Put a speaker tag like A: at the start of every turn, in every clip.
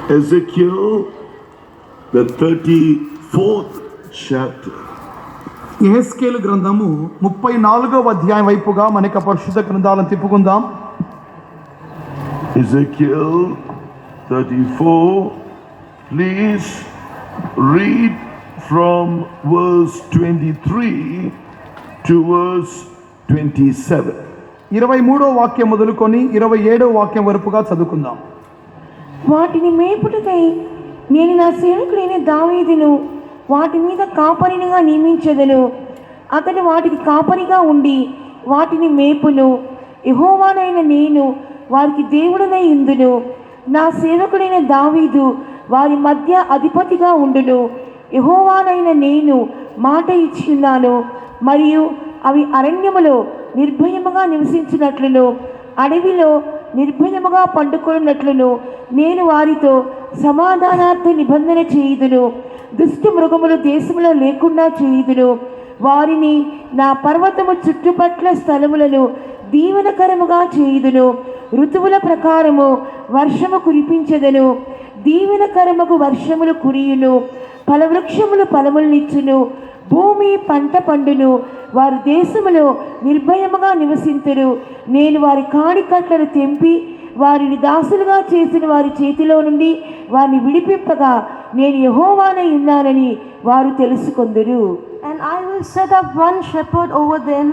A: Ezekiel, the 34th chapter.
B: యెహెజ్కేలు గ్రంథము 34వ అధ్యాయం వైపుగా మనకి పరిశుద్ధ గ్రంథాలను తిప్పుకుందాం.
A: Ezekiel 34, please read from verse 23 to verse 27.
B: 23వ వాక్యం మొదలుకొని 27వ వాక్యం వరకుగా చదువుకుందాం.
C: వాటిని మేపుటకై నేను నా సేవకుడైన దావీదును వాటి మీద కాపరినిగా నియమించెదను. అతడు వాటికి కాపరిగా ఉండి వాటిని మేపును. యెహోవానైన నేను వారికి దేవుడనై ఉందును. నా సేవకుడైన దావీదు వారి మధ్య అధిపతిగా ఉండును. యెహోవానైన నేను మాట ఇచ్చి ఉన్నాను. మరియు అవి అరణ్యములో నిర్భయముగా నివసించినట్లును అడవిలో నిర్భయముగా పండుకొనున్నట్లును నేను వారితో సమాధానార్థ నిబంధన చేయుదును. దుష్ట మృగములు దేశములో లేకుండా చేయుదును. వారిని నా పర్వతము చుట్టుపట్ల స్థలములను దీవెనకరముగా చేయుదును. ఋతువుల ప్రకారము వర్షము కురిపించెదను. దీవెనకరముకు వర్షములు కురియును. ఫలవృక్షములు ఫలములనిచ్చును. భూమి పంట పండును. వారు దేశములో నిర్భయముగా నివసింతురు. నేను వారి కాడికట్లను తెంపి వారిని దాసులుగా చేసిన వారి చేతిలో నుండి వారిని విడిపింపగా నేను యెహోవానై ఉన్నానని వారు తెలుసుకొందురు.
D: And I will set up one shepherd over them,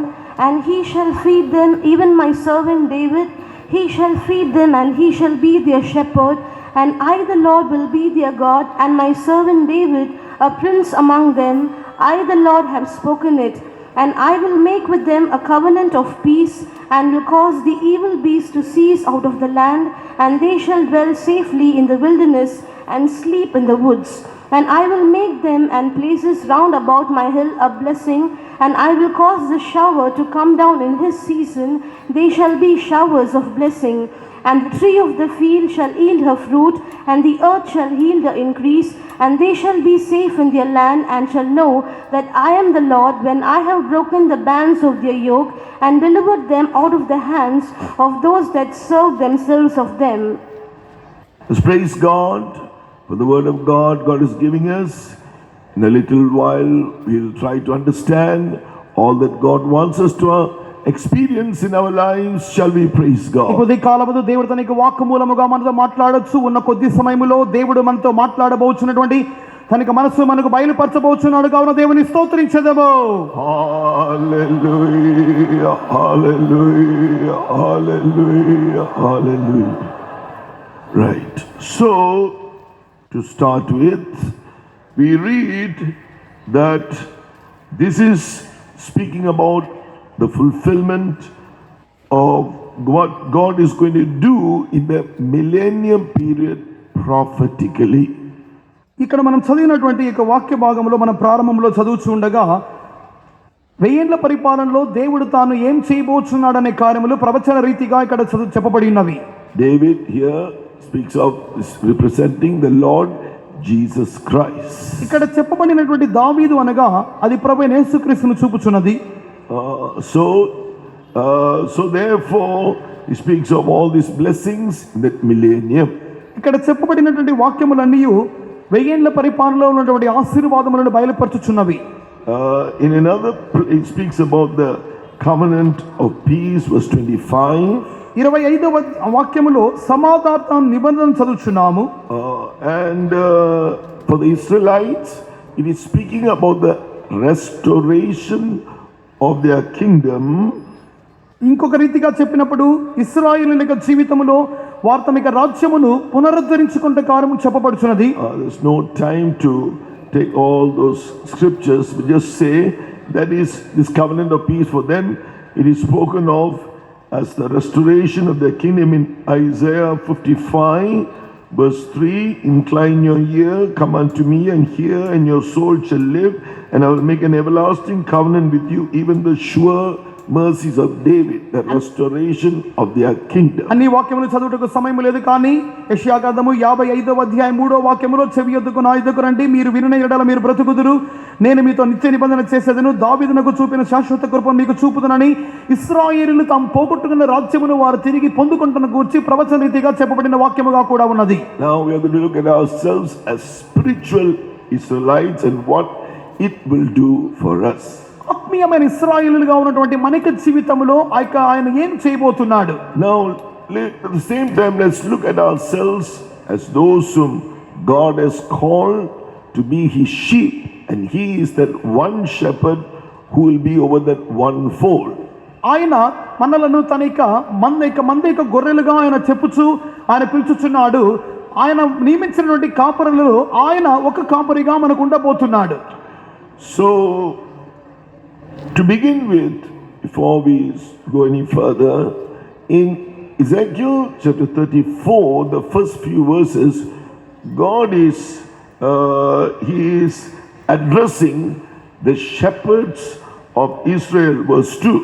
D: and he shall feed them, even my servant David. He shall feed them, and he shall be their shepherd. And I, the Lord, will be their God, and my servant David, a prince among them. I, the Lord, have spoken it. And I will make with them a covenant of peace, and will cause the evil beast to cease out of the land, and they shall dwell safely in the wilderness, and sleep in the woods. And I will make them and places round about my hill a blessing, and I will cause the shower to come down in his season. They shall be showers of blessing. And the tree of the field shall yield her fruit, and the earth shall yield her increase, and they shall be safe in their land, and shall know that I am the Lord, when I have broken the bands of their yoke, and delivered them out of the hands of those that serve themselves of them.
A: Let's praise God for the word of God God is giving us. In a little while, we'll try to understand all that God wants us to experience in our lives. Shall we praise God?
B: ఇప్పుడు ఈ కాలములో దేవుడు తన వాక్కు మూలముగా మనతో మాట్లాడొచ్చు. ఉన్న కొద్ది సమయములో దేవుడు మనతో మాట్లాడబోచున్నటువంటి తన మనసు మనకు బయలుపరచబోచున్నాడు. కావున దేవుని స్తోత్రించెదము.
A: హల్లెలూయా, హల్లెలూయా, హల్లెలూయా, హల్లెలూయా. Right. So, to start with, we read that this is speaking about the fulfillment of what God is going to do in the millennium period prophetically.
B: ఇక్కడ మనం చదివినటువంటి ఈ వాక్య భాగంలో మనం ప్రారంభంలో చదువుచూ ఉండగా 1000 ఏళ్ల పరిపాలనలో దేవుడు తాను ఏం చేయబోచున్నాడనే కార్యములు ప్రవచన రీతిగా ఇక్కడ చెప్పబడి ఉన్నవి.
A: David here speaks of representing the Lord Jesus Christ.
B: ఇక్కడ చెప్పబడినటువంటి దావీదు అనగా అది ప్రభువైన యేసుక్రీస్తును చూపుచున్నది.
A: So therefore he speaks of all these blessings in that millennium.
B: ఇక్కడ చెప్పబడినటువంటి వాక్యములన్నీ 1000 ఏళ్ల పరిపాలనలో ఉన్నటువంటి ఆశీర్వాదములను బయలుపరచుచున్నవి.
A: In another it speaks about the covenant of peace, verse 25.
B: 25వ వాక్యములో సమాధాన నిబంధన చదువుచున్నాము.
A: And for the Israelites it is speaking about the restoration of their kingdom.
B: ఇంకొక రీతిగా చెప్పినప్పుడు ఇశ్రాయేలీయుల జీవితంలో వారు తమ రాజ్యమును పునరుద్ధరించుకునే కార్యము చెప్పబడుచున్నది.
A: There's no time to take all those scriptures, but just say that is this covenant of peace for them. It is spoken of as the restoration of their kingdom in Isaiah 55 verse 3. Incline your ear, come unto me and hear, and your soul shall live, and I will make an everlasting covenant with you, even the sure mercies of David, the restoration of their kingdom.
B: అన్ని వాక్యములు చదువుటకు సమయం లేదు, కానీ యెషయా గ్రంథము 55వ అధ్యాయం 3వ వాక్యములో చెవి యొద్దకు నా యొద్దకు రండి, మీరు వినిన యెడల మీరు బ్రతుకుదురు, నేను మీతో నిత్య నిబంధన చేసేదను, దావీదునకు చూపిన శాశ్వత కృపను మీకు చూపుదునని ఇశ్రాయేలీయులు తాము పోగొట్టుకున్న రాజ్యమును వారు తిరిగి పొందుకుంటున్న గూర్చి ప్రవచన రీతిగా చెప్పబడిన వాక్యముగా కూడా ఉన్నది.
A: Now we are going to look at ourselves as spiritual Israelites and what it will do for us.
B: ఆత్మీయమైన ఇశ్రాయేలీయులుగా ఉన్నటువంటి మనకి జీవితంలో ఆయన ఏం చేయబోతున్నాడు?
A: Now at the same time, let's look at ourselves as those whom God has called to be his sheep, and he is that one shepherd who will be over that one fold.
B: ఆయన మనలను తన మంద గొర్రెలుగా ఆయన చెప్పుచు ఆయన పిలుచుచున్నాడు. ఆయన నియమించినటువంటి కాపరులలో ఆయన ఒక కాపరిగా మనకు ఉండబోతున్నాడు.
A: So to begin with, before we go any further, in Ezekiel chapter 34, the first few verses, God is he is addressing the shepherds of Israel, verse 2.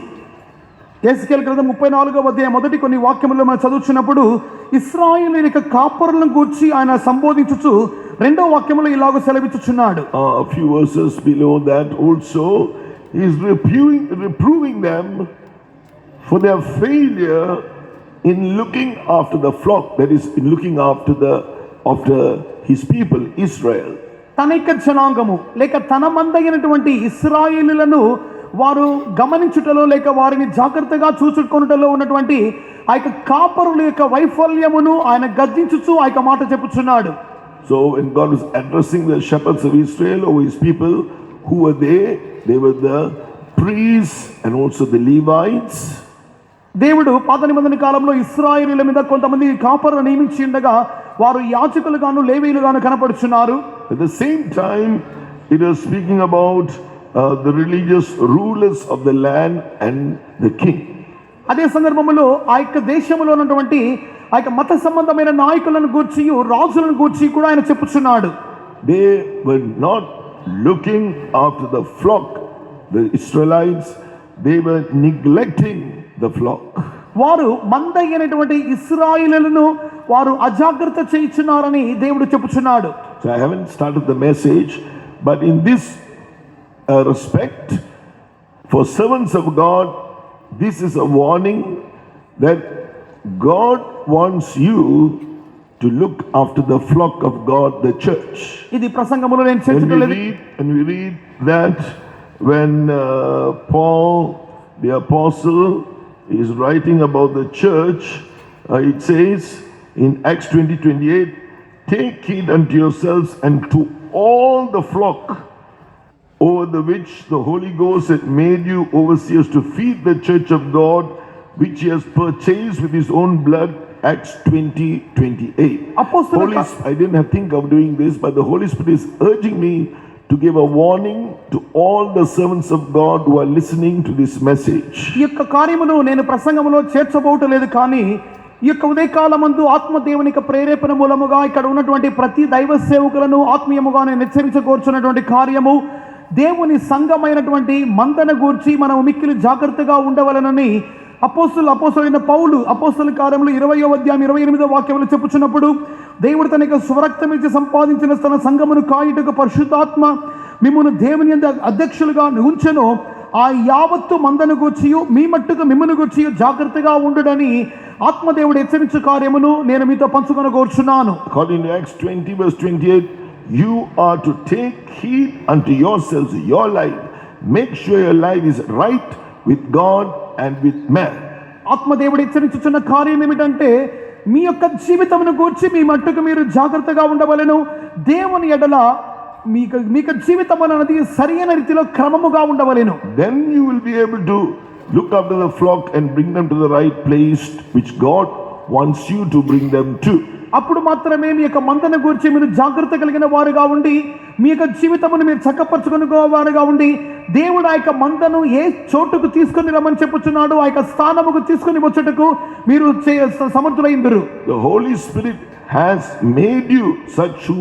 B: యెహెజ్కేలు గ్రంథం 34వ అధ్యాయం మొదటి కొన్ని వాక్యములను మనం చదువుచున్నప్పుడు ఇశ్రాయేలీయుల యొక్క కాపరులను గూర్చి ఆయన సంబోధించుచు రెండో వాక్యములో ఇలాగ సెలవిచ్చుచున్నాడు.
A: A few verses below that also he is reproving them for their failure in looking after the flock, that is in looking after his people Israel.
B: తన యొక్క జనాంగము లేక తన మందైనటువంటి ఇశ్రాయేలీయులను వారు గమనించుటలో లేక వారిని జాగ్రత్తగా చూసుకొనుటలో ఉన్నటువంటి ఆ యొక్క కాపరుల యొక్క వైఫల్యమును ఆయన గద్దించుచు ఆ యొక్క మాట చెప్పుచున్నాడు.
A: So when God was addressing the shepherds of Israel or his people, who were they? They were the priests and also the Levites.
B: దేవుడు పాత నిబంధన కాలంలో ఇశ్రాయేలీయుల మీద కొంతమంది కాపరులను నియమించి ఉండగా వారు యాజకులుగాను లేవీయులుగాను కనపడుచున్నారు.
A: At the same time, it was speaking about the religious rulers of the land and the king.
B: అదే సందర్భంలో ఆ యొక్క దేశంలో ఉన్నటువంటి ఆ యొక్క మత సంబంధమైన నాయకులను గూర్చి రాజులను గూర్చి కూడా ఆయన చెప్పుచున్నాడు.
A: They were not looking after the flock. The Israelites, they were neglecting the flock.
B: వారు మంద అయినటువంటి ఇశ్రాయేలీయులను వారు అజాగ్రత్త చేయుచున్నారని దేవుడు చెప్పుచున్నాడు.
A: So I haven't started the message, but in this respect, for servants of God, this is a warning that God wants you to look after the flock of God, the church.
B: ఇది ప్రసంగములో నేను చర్చించలేదు.
A: And we read that when Paul the apostle is writing about the church, it says in Acts 20:28, take heed unto yourselves and to all the flock over the which the Holy Ghost had made you overseers to feed the church of God, which he has purchased with his own blood. Acts 20:28. I didn't think of doing this, but the Holy Spirit is urging me to give a warning to all the servants of God who are listening to this message.
B: ఈ యొక్క కార్యమును నేను ప్రసంగములో చేర్చబోటలేదు, కానీ ఈ యొక్క ఉదయకాలమందు ఆత్మదేవుని యొక్క ప్రేరేపణ మూలముగా ఇక్కడ ఉన్నటువంటి ప్రతి దైవ సేవకులను ఆత్మీయముగా నేను హెచ్చరించకూర్చున్నటువంటి కార్యము దేవుని సంఘమైనటువంటి మందన గూర్చి మనం మిక్కిలి జాగ్రత్తగా ఉండవలనని అపోస్తలుడైన పౌలు అపోస్తల కార్యములు 20వ అధ్యాయం 28వ వాక్యములు చెప్పుచున్నప్పుడు, దేవుడు తన యొక్క స్వరక్తం ఇచ్చి సంపాదించిన తన సంఘమును కాయుటకు పరిశుద్ధాత్మ మిమ్మును దేవుని అధ్యక్షులుగా ఉంచెను, ఆ యావత్తు మందను గూర్చి మీ మట్టుకు మిమ్మును గూర్చి జాగ్రత్తగా ఉండుడని ఆత్మదేవుడు హెచ్చరించు కార్యమును నేను మీతో పంచుకొనగోర్చున్నాను.
A: According to Acts 20 verse 28, you are to take heed unto yourselves, your life. Make sure your life is right with God and with man.
B: ఆత్మదేవుడు హెచ్చరించుచున్న కార్యం ఏమిటంటే, మీ యొక్క జీవితమును గూర్చి మీ మట్టుకు మీరు జాగ్రత్తగా ఉండవలెను. దేవుని ఎడల మీకు జీవితం అనేది సరైన రీతిలో క్రమముగా ఉండవలెను.
A: Then you will be able to look after the flock and bring them to the right place which God wants you to bring them to.
B: అప్పుడు మాత్రమే మీ యొక్క మందను గూర్చి మీరు జాగ్రత్త కలిగిన వారుగా ఉండి మీ యొక్క జీవితమును మీరు చక్కపరచుకునేవారుగా ఉండి దేవుడు ఆ యొక్క మందను ఏ చోటుకు తీసుకొని రమ్మని చెప్పుచున్నాడు ఆ యొక్క స్థానముకు తీసుకొని వచ్చుటకు మీరు సమర్థులైందురు.
A: The Holy Spirit has made you such who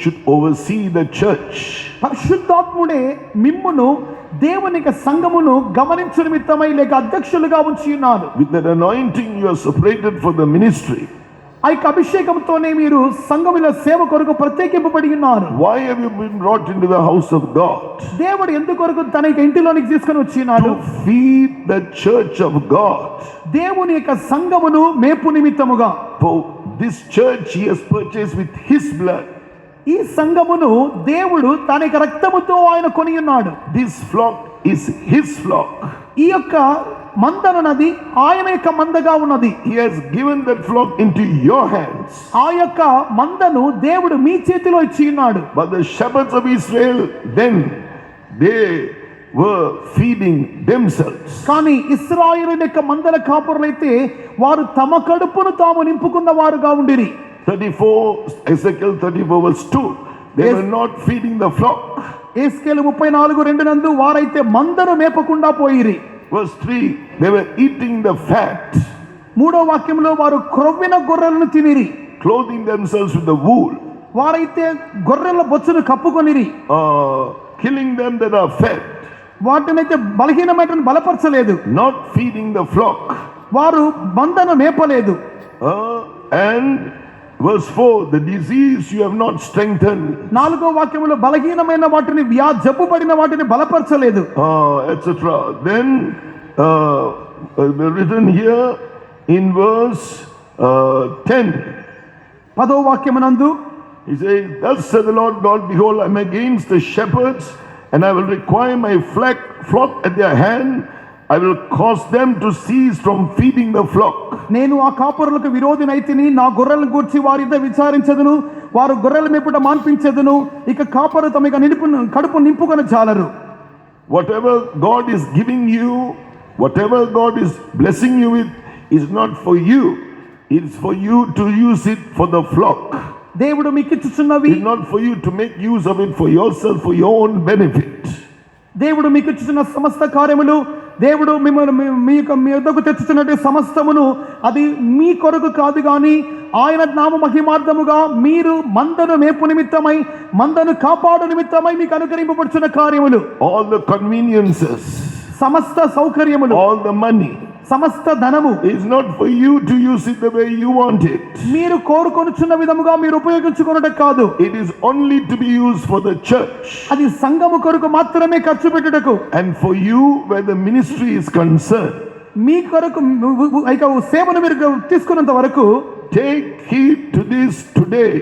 A: should oversee the church.
B: పరిశుద్ధాత్ముడే మిమ్మును దేవుని యొక్క సంఘమును గమనించు నిమిత్తమై లేక అధ్యక్షులుగా ఉంచి ఉన్నారు.
A: With that anointing, you are separated for the ministry.
B: ఆ యొక్క అభిషేకంతోనే మీరు సంఘముల సేవ కొరకు ప్రత్యేకింపబడి ఉన్నారు.
A: Why have you been brought into the house of God?
B: దేవుడు ఎందుకొరకు తన యొక్క ఇంటిలోనికి తీసుకొని వచ్చినాడు?
A: To feed the church of God.
B: దేవుని యొక్క సంఘమును మేపు నిమిత్తముగా.
A: For this church he has purchased with his blood.
B: ఈ సంఘమును దేవుడు తన యొక్క రక్తముతో ఆయన కొని ఉన్నాడు.
A: This flock is his flock.
B: ఈ యొక్క మందనున్నది ఆయన యొక్క మందగా ఉన్నది.
A: He has given that flock into your hands.
B: ఆ యొక్క మందను దేవుడు మీ చేతిలో ఇచ్చి ఉన్నాడు.
A: But the shepherds of Israel, then they were feeding themselves.
B: కానీ ఇశ్రాయేలు యొక్క మందల కాపురులైతే వారు తమ కడుపును తాము నింపుకున్న వారుగా ఉండిరి.
A: 34, Ezekiel 34 verse 2. They
B: Yes.
A: were not feeding the flock.
B: యేస్కేలు 34:2 నందు వారైతే మందను మేపకుండా పోయిరి.
A: Verse 3, they were eating the fat,
B: మూడో వాక్యంలో వారు క్రొవ్విన గొర్రెలను తినిరి.
A: clothing themselves with the wool,
B: వారైతే గొర్రెల బొచ్చును కప్పుకొనిరి.
A: killing them that are fed,
B: వాటినైతే బలహీనమైన బలపరచలేదు.
A: not feeding the flock.
B: వారు మందను మేపలేదు.
A: And verse 4, the disease you have not strengthened,
B: నాలుగో వాక్యంలో బలహీనమైన వాటిని జబ్బుపడిన వాటిని బలపరచలేదు.
A: etc. Then written here in verse 10,
B: 10వ వాక్యమునందు
A: he says, thus said the Lord God, behold, I am against the shepherds, and I will require my flock at their hand. I will cause them to cease from feeding the flock.
B: నేను ఆ కాపురులకు విరోధినైతిని, నా గొర్రెలను గూర్చి వారితో విచారించదును, వారు గొర్రెల మేపుట మాన్పించదును, ఇక కాపరు తమ కడుపు నింపుకొని చాలరు.
A: Whatever God is giving you, whatever God is blessing you with, is not for you. It is for you to use it for the flock.
B: దేవుడు మీకు ఇచ్చుచున్నవి,
A: It's not for you to make use of it for yourself, for your own benefit.
B: దేవుడు మీకు ఇచ్చుచున్న సమస్త కార్యములు, దేవుడు మిమ్మల్ని మీ యొద్దకు తెచ్చుచున్నట్టు సమస్తమును అది మీ కొరకు కాదు గాని ఆయన నామ మహిమార్థముగా మీరు మందను మేపు నిమిత్తమై మందను కాపాడు నిమిత్తమై మీకు అనుగ్రహింపబడుచున్న కార్యములు.
A: All the conveniences,
B: సమస్త సౌకర్యములు,
A: all the money,
B: సమస్త ధనము
A: is not for you to use it the way you want it.
B: మీరు కోరుకొనుచున్న విధముగా మీరు ఉపయోగించుకొనుట కాదు.
A: It is only to be used for the church.
B: అది సంఘము కొరకు మాత్రమే ఖర్చు పెట్టుటకు.
A: And for you, where the ministry is concerned,
B: మీ కొరకు సేవను మీరు తీసుకున్నంత వరకు
A: take heed to this today.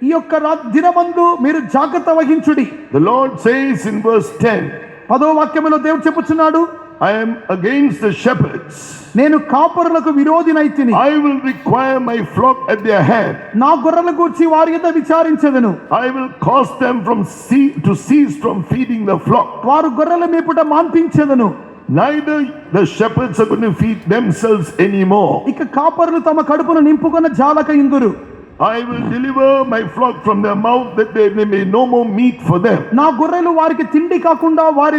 B: ఈ యొక్క దినమందు మీరు జాగ్రత్త వహించుడి.
A: The Lord says in verse 10,
B: 10వ వాక్యములో దేవుడు చెప్పుచున్నాడు,
A: I am against the shepherds.
B: నేను కాపరులకు విరోధినైతిని.
A: I will require my flock at their hand.
B: నా గొర్రెల గూర్చి వారి యొద్ద విచారించెదను.
A: I will cause them to cease from feeding the flock.
B: వారు గొర్రెల మేపుట మాన్పించెదను.
A: Neither the shepherds are going to feed themselves anymore.
B: ఇక కాపరులు తమ కడుపును నింపుకొన జాలక Induru.
A: I will deliver my flock from their mouth, that there may no more meat for them.
B: నా గొర్రెలు వారికి తిండి కాకుండా వారి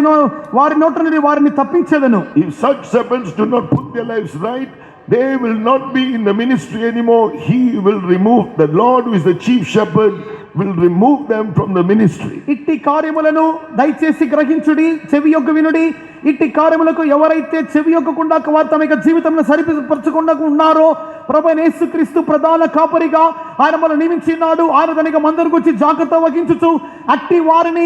B: నోట నుండి వారిని తప్పించెదను.
A: If such shepherds do not put their lives right, they will not be in the ministry anymore. He will remove, the Lord who is the chief shepherd will remove them from the ministry.
B: ఇట్టి కార్యములను దయచేసి గ్రహించుడి, చెవియొగ్గు వినుడి. ఇట్టి కార్యములకు ఎవరైతే చెవియొగ్గకుండా వారు తమ యొక్క జీవితంలో సరిపరచకుండా ఉన్నారో, ప్రభువైన యేసుక్రీస్తు ప్రధాన కాపరిగా ఆయన మనల్ని నియమించినాడు. ఆయన తనకి మందను గురించి జాగ్రత్త వహించుచు అట్టి వారిని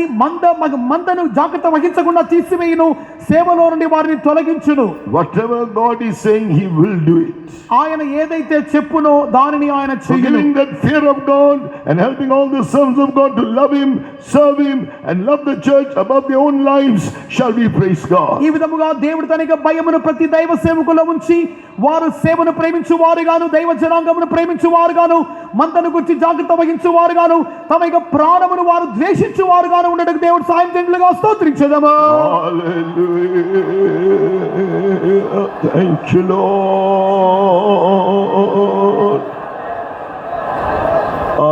B: మందను జాగ్రత్త వహించకుండా తీసివేయును, సేవలో నుండి వారిని తొలగించును.
A: Whatever God is saying, He will do it.
B: ఆయన ఏదైతే చెప్పునో దానిని ఆయన
A: So
B: చెయ్యును.
A: giving that fear of God and helping all the sons of God to love Him, serve Him, and love the church above their own lives shall be praised God.
B: ఈ విధముగా దేవుడు తన యొక్క భయమును ప్రతి దైవ సేవకుల ఉంచి వారు సేవను ప్రేమించు వారుగాను, దైవ జనాంగమును ప్రేమించు వారుగాను, మందను గురించి జాగ్రత్త వహించు వారుగాను, తమ యొక్క ప్రాణమును వారు ద్వేషించు వారుగాను ఉండడానికి దేవుడు సాయం చేయునుగా. స్తోత్రించెదము.
A: Hallelujah. Thank you, Lord.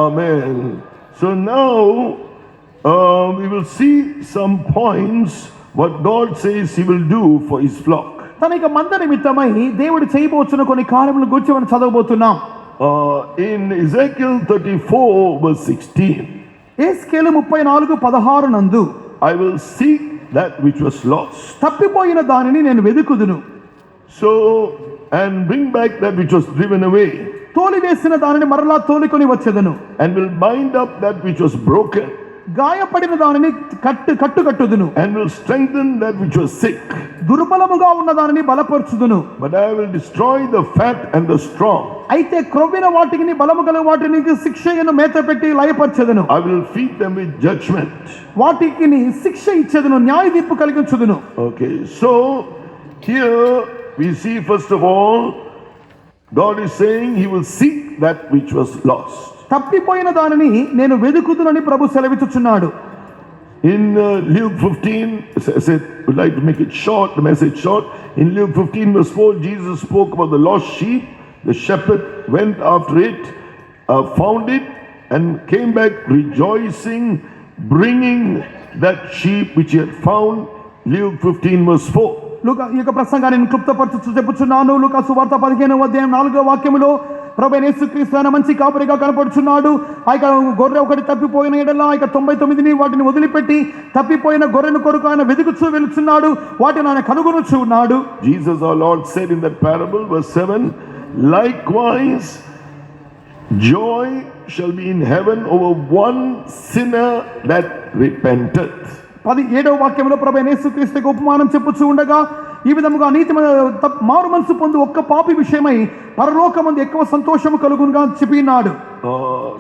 A: Amen. So now we will see some points what God says He will do for His flock.
B: తన యొక్క మంద నిమిత్తమై దేవుడు చేయబోతున్న కొన్ని కార్యములను గురించి మనం చదవబోతున్నాం.
A: In Ezekiel 34 verse 16,
B: యేస్కేలు 34:16 నందు
A: I will seek that which was lost.
B: తప్పిపోయిన దానిని నేను వెదుకుదును,
A: So, and bring back that which was driven away,
B: తోలివేసిన దానిని మరలా తోలుకొని వచ్చెదను,
A: and will bind up that which was broken,
B: గాయపడిన దానిని కట్టుదును,
A: and will strengthen that which was sick.
B: దుర్బలముగా ఉన్న దానిని బలపరచుదును.
A: But I will destroy the fat and the strong.
B: అయితే క్రొవ్విన వాటిని బలము గల వాటిని శిక్షను మేత పెట్టి లయపరచెదను.
A: I will feed them with judgment.
B: వాటికి శిక్ష ఇచ్చేదను, న్యాయ తీర్పు కలిగించుదును.
A: Okay, so here we see first of all, God is saying he will seek that which was lost.
B: తప్పిపోయిన దానిని నేను వెదుకుదునని ప్రభు సెలవిచ్చుచున్నాడు.
A: In Luke 15, I said, would like to make it short, the message short. In Luke 15 verse 4, Jesus spoke about the lost sheep. The shepherd went after it, found it, and came back rejoicing, bringing that sheep which he had found. Luke 15 verse 4.
B: ఈ యొక్క ప్రసంగాన్ని నేను క్లుప్తపరచు చెప్పుచున్నాను. లూకా సువార్త 15వ అధ్యాయం 4వ వాక్యములో ప్రభువైన యేసుక్రీస్తు ఆయన మంచి కాపరిగా కనపడుచున్నాడు. ఆ యొక్క గొర్రె ఒకటి తప్పిపోయిన ఎడల ఆ యొక్క 99 వాటిని వదిలిపెట్టి తప్పిపోయిన గొర్రెను కొరకు ఆయన వెతుకుచూ వెళుచున్నాడు, వాటిని ఆయన కనుగొనుచు ఉన్నాడు.
A: Jesus our Lord said in that parable, verse 7, likewise joy shall be in heaven over one sinner that repenteth.
B: 17వ వాక్యంలో ప్రభువైన యేసుక్రీస్తుకు ఉపమానం చెప్పుచూ ఉండగా ఈ విధముగా నీతిమైన మారు మనసు పొందు ఒక్క పాపి విషయమై పరలోకమందు ఎక్కువ సంతోషము కలుగునుగా చెప్పినాడు.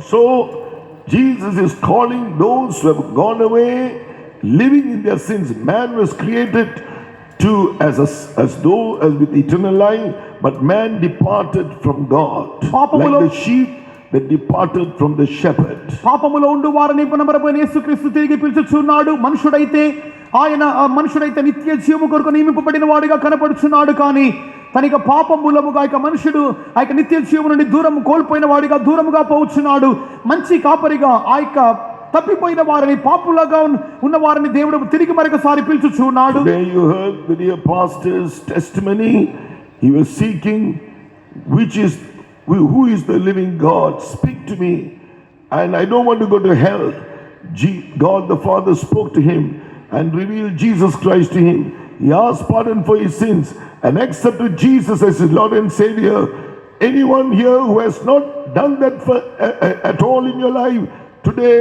A: So Jesus is calling those who have gone away living in their sins. Man was created to as with eternal life, but man departed from God like the sheep that departed from the shepherd.
B: పాపములో ఉండు వారిని ప్రభువైన యేసుక్రీస్తు తిరిగి పిలుచుచున్నాడు. మనుషుడైతే నిత్య జీవము కొరకు నియమింపబడిన వాడిగా కనపడుచున్నాడు, కానీ తనక పాపం మూలముగా మనుషుడు ఆ నిత్య జీవము నుండి దూరం కోల్పోయిన వాడిగా దూరముగా పోవచ్చున్నాడు. మంచి కాపరిగా ఆ తప్పిపోయిన వారిని పాపులుగా ఉన్న వారిని దేవుడు తిరిగి మరొకసారి పిలుచుచున్నాడు.
A: Today you heard the dear pastor's testimony. He was seeking who is the living God. Speak to me, and I don't want to go to hell. God the Father spoke to him and revealed Jesus Christ to him. He asked pardon for his sins and accepted Jesus as his Lord and Savior. Anyone here who has not done that at all in your life, today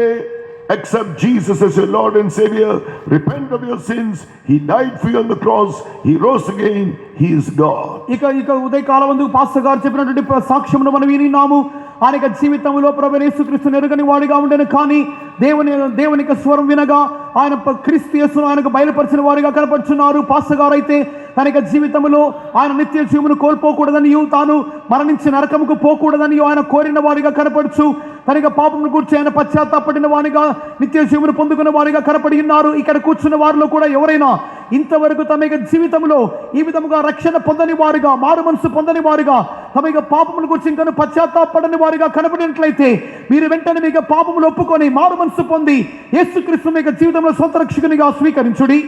A: accept Jesus as your Lord and Savior. Repent of your sins. He died for you on the cross. He rose again. He is God.
B: ఇక ఉదయకాలమందు pastor గారు చెప్పినటువంటి సాక్ష్యమును మనం వినినాము. ఆయన జీవితంలో ప్రభువైన యేసుక్రీస్తును ఎరుగని వాడిగా ఉండెను, కానీ దేవుని స్వరం వినగా ఆయన క్రీస్తు యేసును ఆయనకు బయలుపరిచిన వారిగా కనపడుచున్నారు. పాస్టర్ గారు అయితే తన జీవితంలో ఆయన నిత్య జీవమును కోల్పోకూడదనియు తాను మరణించి నరకముకు పోకూడదనియు ఆయన కోరిన వారిగా కనపడుచు తన పాపమును గురించి ఆయన పశ్చాత్తాపడిన వారిగా నిత్య జీవమును పొందుకున్న వారిగా కనపడి ఉన్నారు. ఇక్కడ కూర్చున్న వారిలో కూడా ఎవరైనా ఇంతవరకు తమ జీవితంలో ఈ విధముగా రక్షణ పొందని వారిగా, మారు మనసు పొందని వారిగా, తమ పాపముల గురించి ఇంకా పశ్చాత్తాపడని వారిగా కనపడినట్లయితే మీరు వెంటనే మీకు పాపములు ఒప్పుకొని మారు మనసు పొంది యేసుక్రీస్తు మీ జీవితంలో సొంత రక్షకునిగా స్వీకరించుడి.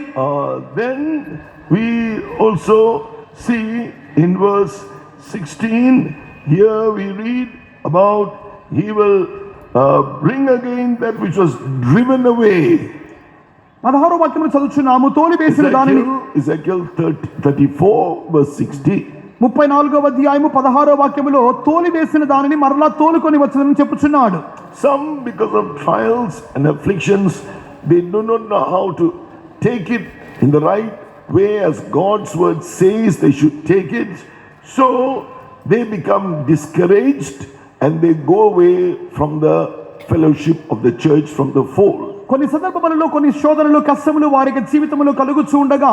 A: Then we also see in verse 16, here we read about he will bring again that which was driven away.
B: 16వ వాక్యమును చదువుచున్నాము. తోలివేసిన దానిని
A: Ezekiel 34 verse 16.
B: 34వ అధ్యాయము 16వ వాక్యములో తోలివేసిన దానిని మరలా తోలుకొని వచ్చదని చెప్పుచున్నాడు.
A: Some, because of trials and afflictions, they do not know how to take it in the right way as God's word says they should take it. So they become discouraged and they go away from the fellowship of the church, from the fold.
B: కొన్ని సందర్భాలలో కొన్ని శోధనలు కష్టములు వారికి జీవితంలో కలుగుచూ ఉండగా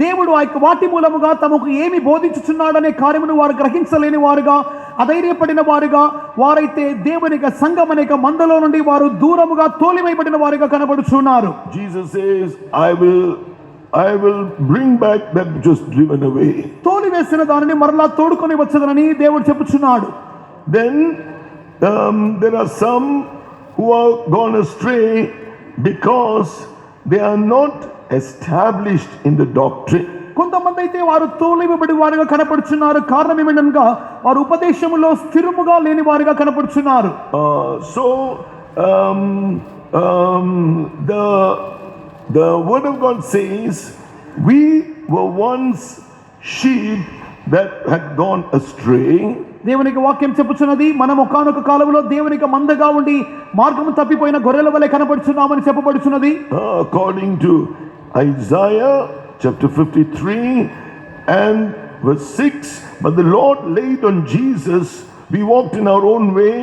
B: దేవుడు వాటి మూలముగా తమకు ఏమి బోధించుచున్నాడనే కార్యమును వారు గ్రహించలేని వారుగా, అధైర్యపడిన వారుగా, వారైతే దేవుని సంఘం అనే మందలో నుండి వారు దూరముగా తోలివేయబడిన వారుగా కనబడుచున్నారు.
A: Jesus says, I will bring back that which was driven away.
B: తోలివేసిన దానిని మరలా తోడుకొని వచ్చదనని దేవుడు చెప్పుచున్నాడు.
A: Then there are some who are gone astray because they are not established in the doctrine.
B: కొంతమంది అయితే వారు తోలివేయబడి వారుగా కనపడుచున్నారు. కారణం ఏమిటనగా వారు ఉపదేశములో స్థిరముగా లేని వారుగా కనపడుచున్నారు.
A: The word of God says, we were once sheep that had gone astray.
B: దేవునికి వాక్యం చెప్పుచున్నది, మనం ఒకానొక కాలంలో దేవునికి మందగా ఉండి మార్గము తప్పిపోయిన గొర్రెల వలె కనబడుచున్నామని చెప్పబడుచున్నది.
A: According to Isaiah chapter 53 and verse 6, but the Lord laid on Jesus, we walked in our own way,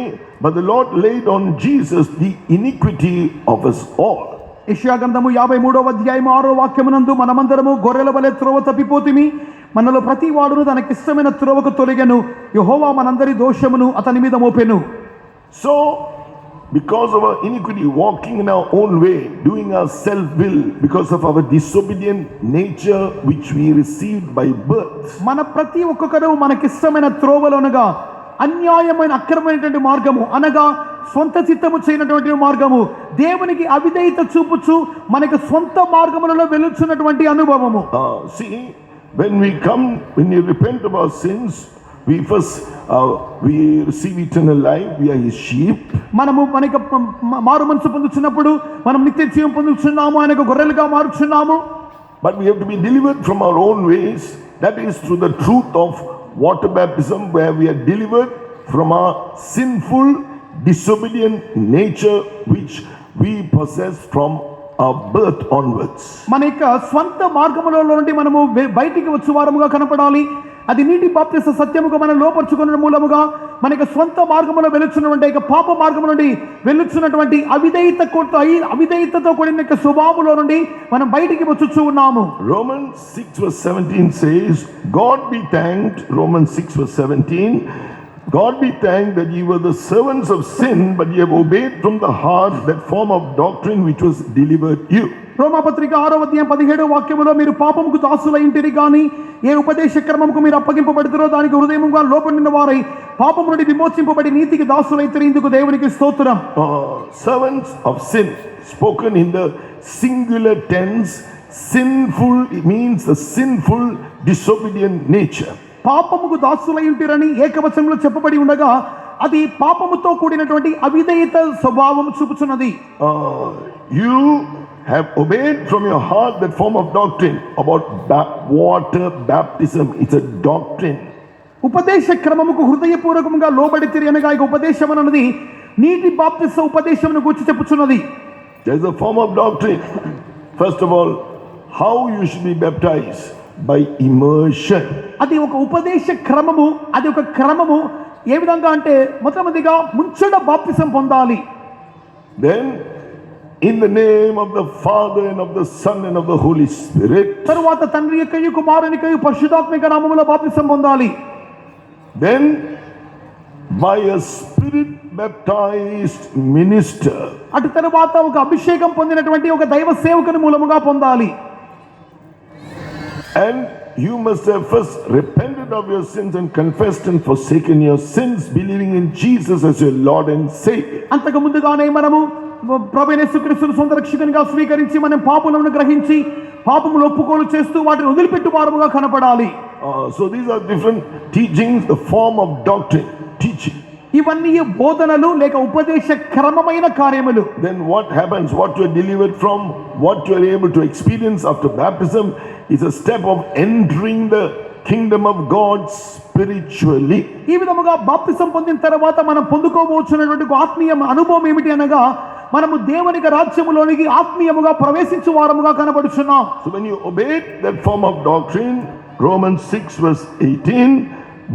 A: but the Lord laid on Jesus the iniquity of us all.
B: యెషయా గ్రంథము 53వ అధ్యాయము 6వ వాక్యమునందు, మనమందరము గొర్రెల వలె త్రోవ తప్పిపోతిమి, మనలో ప్రతి వాడును తనకిష్టమైన త్రోవకు తొలగెను, యెహోవా మనందరి దోషమును అతని మీద మోపెను.
A: So because of our iniquity, walking in our own way, doing our self-will, because of our disobedient nature which we received by birth,
B: మన ప్రతి ఒక్కొక్కరు మనకిష్టమైన త్రోవలోనగా అన్యాయమైన అక్రమమైనటువంటి మార్గము అనగా స్వంత చిత్తము చేయనటువంటి మార్గము, దేవునికి అవిధేయత చూపుచు మనకి సొంత మార్గములలో వెలుచున్నటువంటి అనుభవము.
A: see, when you repent of our sins, we first we receive eternal life, we are his sheep.
B: మనము మనకి మారు మనసు పొందుచున్నప్పుడు మనం నిత్య జీవం పొందుచున్నాము, ఆయనకు గొర్రెలుగా మారుచున్నాము.
A: But we have to be delivered from our own ways. That is through the truth of water baptism, where we are delivered from our sinful, disobedient nature which we possess from our birth onwards.
B: మన యొక్క స్వంత మార్గములో నుండి మనము బయటికి వచ్చే వారముగా కనపడాలి. అది నీటి బాప్తిస్మ సత్యముగా మనం లోపరుచుకున్న మూలముగా మనకి స్వంత మార్గములో వెలుచున్నటువంటి ఇక పాప మార్గము నుండి వెలుచున్నటువంటి అవిధేయతతో కూడిన స్వభావములో నుండి మనం బయటికి వచ్చుచూ ఉన్నాము.
A: Romans 6 verse 17 says, God be thanked, Romans 6 verse 17, God be thanked that ye were the servants of sin, but ye have obeyed from the heart that form of doctrine which was delivered you.
B: రోమాపత్రిక 6వ అధ్యాయం 17వ వాక్యములో, మీరు పాపముకు దాసులైంటిరి గాని ఏ ఉపదేశ క్రమముకు మీరు అప్పగింపబడుతురో దానికి హృదయముగా లోపడిన వారై పాపము నుండి విమోచింపబడి నీతికి దాసులైతిరి, ఇందుకు దేవునికి స్తోత్రం.
A: Servants of sin, spoken in the singular tense. Sinful means the sinful, disobedient nature.
B: పాపముకు దాసులైంటిరని ఏకవచనంలో చెప్పబడి ఉండగా అది పాపముతో కూడినటువంటి అవిధేయత స్వభావం చూపుచున్నది.
A: You have obeyed from your heart that form of doctrine about water baptism. It's a doctrine.
B: ఉపదేశ క్రమముకు హృదయపూర్వకంగా లోబడితిరి అనగా ఇక ఉపదేశం అన్నది నీటి బాప్తిస్మ ఉపదేశమును గురించి చెప్పుచున్నది.
A: There is a form of doctrine. First of all, how you should be baptized, by immersion.
B: అది ఒక ఉపదేశ క్రమము, అది ఒక క్రమము. ఏ విధంగా అంటే మొట్టమొదటిగా ముంచడ బాప్తిసం పొందాలి.
A: Then in the name of the Father and of the Son and of the Holy Spirit.
B: తరువాత తండ్రి యొక్కయు కుమారునికయు పరిశుద్ధాత్మిక నామములో బాప్తిసం పొందాలి.
A: Then by a spirit baptized minister.
B: అటు తరువాత ఒక అభిషేకం పొందినటువంటి ఒక దైవ సేవకుని మూలముగా పొందాలి.
A: And you must have first repented of your sins and confessed and forsaken your sins, believing in Jesus as your Lord and Savior.
B: అంతకు ముందుగానే మనము ప్రభువైన యేసుక్రీస్తును సొంత రక్షకునిగా స్వీకరించి మనం పాపములను గ్రహించి పాపములు ఒప్పుకోలు చేస్తూ వాటిని వదిలిపెట్టు వారముగా కనపడాలి.
A: So these are different teachings, the form of doctrine, teaching.
B: ఇవన్నీ బోధనలు లేక ఉపదేశ క్రమమైన కార్యములు.
A: Then what happens? What you are delivered from, what you are able to experience after baptism is a step of entering the kingdom of God spiritually.
B: ఈ విధముగా బాప్తిసం పొందిన తర్వాత మనం పొందుకోవచ్చున్నటువంటి ఆత్మీయ అనుభవం ఏమిటి అనగా మనము దేవునికి రాజ్యములోనికి ఆత్మీయముగా ప్రవేశించు వారముగా కనబడుచున్నాం.
A: So when you obeyed that form of doctrine, Romans 6 verse 18,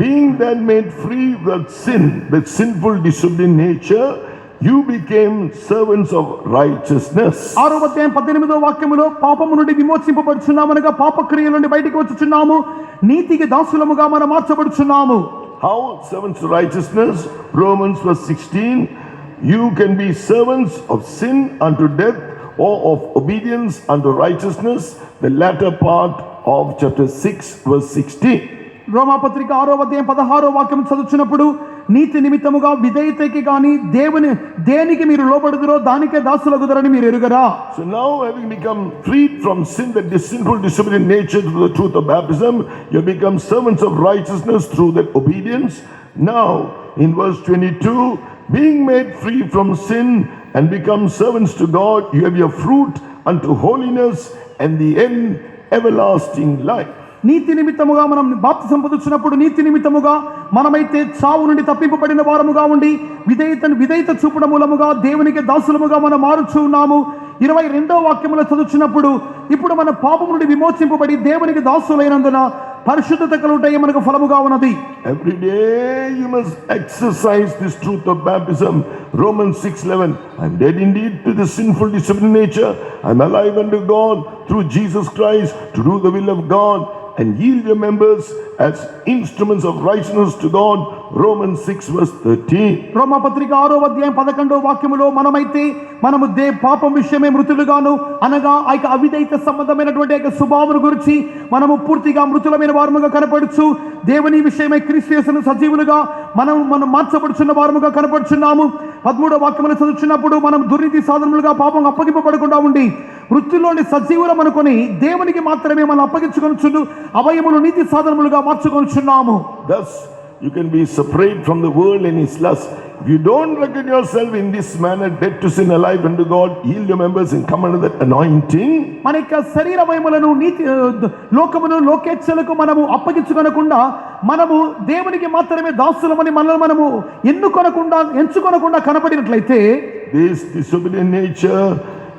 A: being then made free with sin, with sinful disobedient nature, you became servants of righteousness.
B: 6వ అధ్యాయం 18వ వాక్యములో పాపము నుండి విమోచింపబడుచున్నామనగా పాప క్రియల నుండి బయటికి వచ్చుచున్నాము, నీతికి దాసులముగా మనం మార్చబడుచున్నాము.
A: How servants of righteousness? Romans verse 16, you can be servants of sin unto death or of obedience unto righteousness, the latter part of chapter 6 verse 16.
B: రోమాపత్రిక 6వ అధ్యాయం 16వ వాక్యం చదువుచున్నప్పుడు నీతి నిమిత్తముగా విధేయతకి గాని దేనికి మీరు లోబడుదురో దానికే దాసులగుదరని మీరు ఎరుగరా.
A: So now having become freed from sin, that sinful disobedient nature, through the truth of baptism, you become servants of righteousness through that obedience. Now in verse 22, being made free from sin, and become servants to God, you have your fruit unto holiness and the end everlasting life.
B: నీతి నిమిత్తముగా మనం బాప్తిసం పొందుచున్నప్పుడు నీతి నిమిత్తముగా మనమైతే చావు నుండి తప్పింపబడిన వారముగా ఉండి విధేయత చూపడం మూలముగా దేవునికి దాసులముగా మనం మారుచు ఉన్నాము. 22వ వాక్యములో చదువుచున్నప్పుడు ఇప్పుడు మన పాపము నుండి విమోచింపబడి దేవునికి దాసులైనందున పరిశుద్ధత కలుగుటయే మనకు ఫలముగా ఉన్నది.
A: Every day you must exercise this truth of baptism. Romans 6:11. I'm dead indeed to the sinful disciplined nature. I'm alive unto God through Jesus Christ to do the will of God and yield your members as instruments of righteousness to God. Romans 6:13.
B: రోమాపత్రిక 6వ అధ్యాయం 11వ వాక్యములో మనమైతే మనము పాపం విషయమే మృతులుగాను అనగా ఆ యొక్క అవిధేయత సంబంధమైనటువంటి యొక్క స్వభావం గురించి మనము పూర్తిగా మృతులమైన వారముగా కనపడుచు దేవుని విషయమై క్రీస్తు యేసును సజీవులుగా మనం మార్చబడుచున్న వారముగా కనపడుచున్నాము. 13వ వాక్యములో చదువుచున్నప్పుడు మనం దుర్నీతి సాధనములుగా పాపం అప్పగింపబడకుండా ఉండి వృత్తిలోని సజీవులం అనుకొని దేవునికి మాత్రమే మనం అప్పగించుకొనుచును అవయములు నీతి సాధనములుగా మార్చుకొనుచున్నాము.
A: Thus you can be separate from the world and its lust. If you don't reckon yourself in this manner dead to sin, alive unto God, yield your members and come under that anointing.
B: మన యొక్క శరీర వయములను నీతి లోకమును లోకేచ్ఛలకు మనము అప్పగించుకొనకుండా మనము దేవునికి మాత్రమే దాసులమని మనము ఎంచుకొనకుండా కనబడినట్లయితే
A: This disobedient nature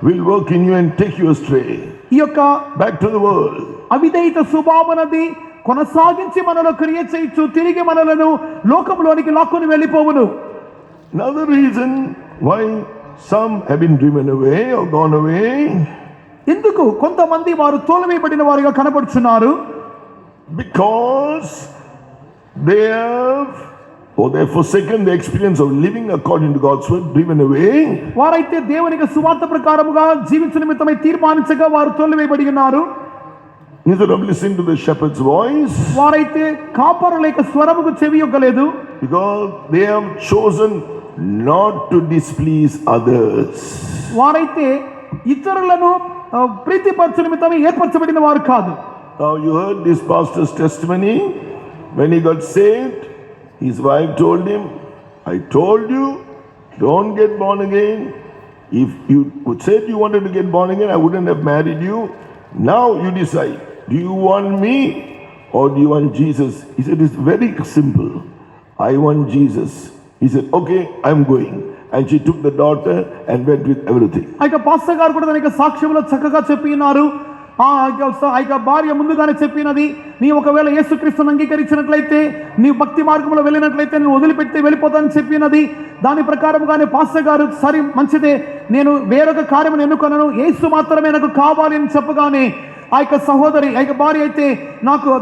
A: will work in you and take you astray
B: ఈ యొక్క
A: back to the world.
B: అవిధేయత స్వభావనది కొనసాగించి మనలో క్రియ చేయొచ్చు, తిరిగి మనలను లోకంలోనికి లాక్కొని వెళ్ళిపోవును.
A: Another reason why some have been driven away or gone away,
B: ఎందుకు కొంతమంది వారు తోలవేయబడిన వారుగా కనబడుచున్నారు?
A: because they have forsaken the experience of living according to God's word, driven away.
B: వారైతే దేవునికి సువార్త ప్రకారముగా జీవించ నిమిత్తమై తీర్మానించగా వారు తోలవేయబడి ఉన్నారు.
A: Instead of listening to the shepherd's voice,
B: వారైతే కాపరుల యొక్క స్వరముకు చెవి యొక్కలేదు.
A: because they have chosen not to displease others.
B: వారైతే ఇతరులను ప్రీతిపరచు నిమిత్తమై ఏర్పరచబడిన వారు కాదు.
A: Now you heard this pastor's testimony. When he got saved, his wife told him, I told you, don't get born again. If you said you wanted to get born again, I wouldn't have married you. Now you decide, do you want me or do you want Jesus? He said, it's very simple. I want Jesus. He said, okay, I'm going. And she took the daughter and went with everything.
B: ఆ యొక్క pastor గారు కూడా తన యొక్క సాక్ష్యంలో చక్కగా చెప్పినారు. ఆ యొక్క భార్య ముందుగానే చెప్పినది, నీ ఒకవేళ యేసుక్రీస్తును అంగీకరించినట్లయితే, నీ భక్తి మార్గంలో వెళ్ళినట్లయితే నేను వదిలిపెట్టి వెళ్ళిపోతానని చెప్పినది. దాని ప్రకారంగానే పాస్టర్ గారు సరే మంచిదే, నేను వేరొక కార్యమును ఎన్నుకొనను, యేసు మాత్రమే నాకు కావాలి అని చెప్పగానే ఆ యొక్క సహోదరి ఆ యొక్క భార్య అయితే